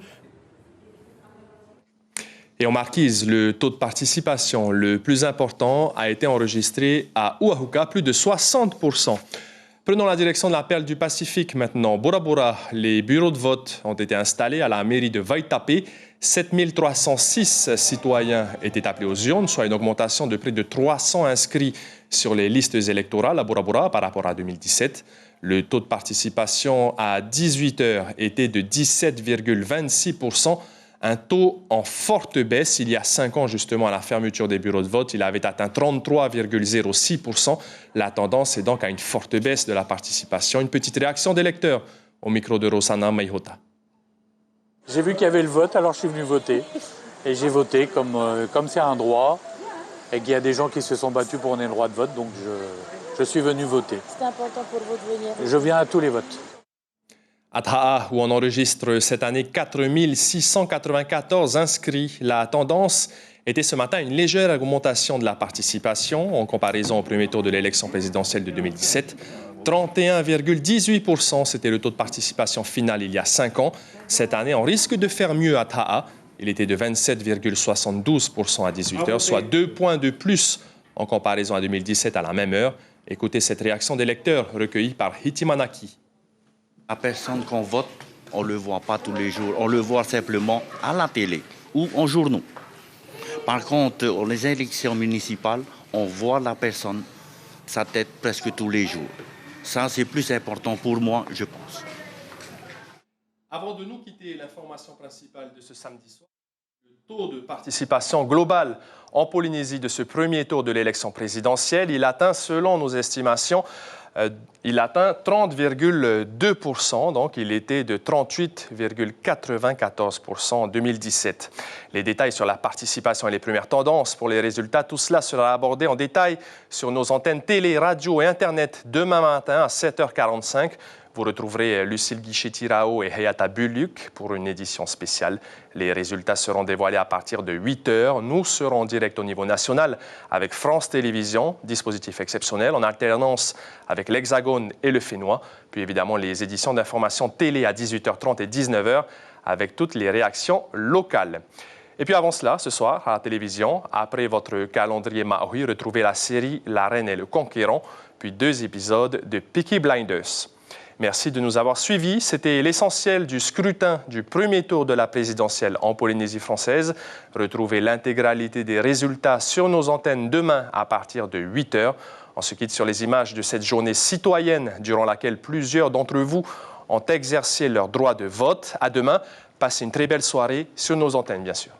Et en Marquise, le taux de participation le plus important a été enregistré à Oahuka, plus de 60%. Prenons la direction de la perle du Pacifique maintenant. Bora Bora, les bureaux de vote ont été installés à la mairie de Vaitape. 7306 citoyens étaient appelés aux urnes, soit une augmentation de près de 300 inscrits sur les listes électorales à Bora Bora par rapport à 2017. Le taux de participation à 18h était de 17,26%. Un taux en forte baisse. Il y a 5 ans, justement, à la fermeture des bureaux de vote, il avait atteint 33,06%. La tendance est donc à une forte baisse de la participation. Une petite réaction des lecteurs au micro de Rosana Maihota. J'ai vu qu'il y avait le vote, alors je suis venu voter. Et j'ai voté comme c'est un droit et qu'il y a des gens qui se sont battus pour qu'on ait le droit de vote. Donc je suis venu voter. C'est important pour vous de venir. Je viens à tous les votes. À Ta'a, où on enregistre cette année 4694 inscrits, la tendance était ce matin une légère augmentation de la participation en comparaison au premier tour de l'élection présidentielle de 2017. 31,18%, c'était le taux de participation final il y a 5 ans. Cette année, on risque de faire mieux à Ta'a. Il était de 27,72% à 18h, soit 2 points de plus en comparaison à 2017 à la même heure. Écoutez cette réaction des lecteurs recueillie par Hitimanaki. La personne qu'on vote, on ne le voit pas tous les jours. On le voit simplement à la télé ou en journaux. Par contre, les élections municipales, on voit la personne, sa tête presque tous les jours. Ça, c'est plus important pour moi, je pense. Avant de nous quitter, l'information principale de ce samedi soir, le taux de participation globale en Polynésie de ce premier tour de l'élection présidentielle, il atteint, selon nos estimations, il atteint 30,2%, donc il était de 38,94% en 2017. Les détails sur la participation et les premières tendances pour les résultats, tout cela sera abordé en détail sur nos antennes télé, radio et Internet demain matin à 7h45. Vous retrouverez Lucille Guichetti-Rao et Hayata Buluk pour une édition spéciale. Les résultats seront dévoilés à partir de 8h. Nous serons en direct au niveau national avec France Télévisions, dispositif exceptionnel, en alternance avec l'Hexagone et le Fénois. Puis évidemment les éditions d'information télé à 18h30 et 19h avec toutes les réactions locales. Et puis avant cela, ce soir, à la télévision, après votre calendrier Maui, retrouvez la série La Reine et le Conquérant, puis 2 épisodes de Peaky Blinders. Merci de nous avoir suivis. C'était l'essentiel du scrutin du premier tour de la présidentielle en Polynésie française. Retrouvez l'intégralité des résultats sur nos antennes demain à partir de 8h. On se quitte sur les images de cette journée citoyenne durant laquelle plusieurs d'entre vous ont exercé leur droit de vote. À demain. Passez une très belle soirée sur nos antennes, bien sûr.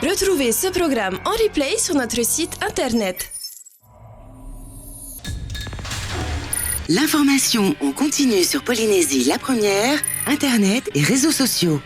Retrouvez ce programme en replay sur notre site internet. L'information en continu sur Polynésie la première, internet et réseaux sociaux.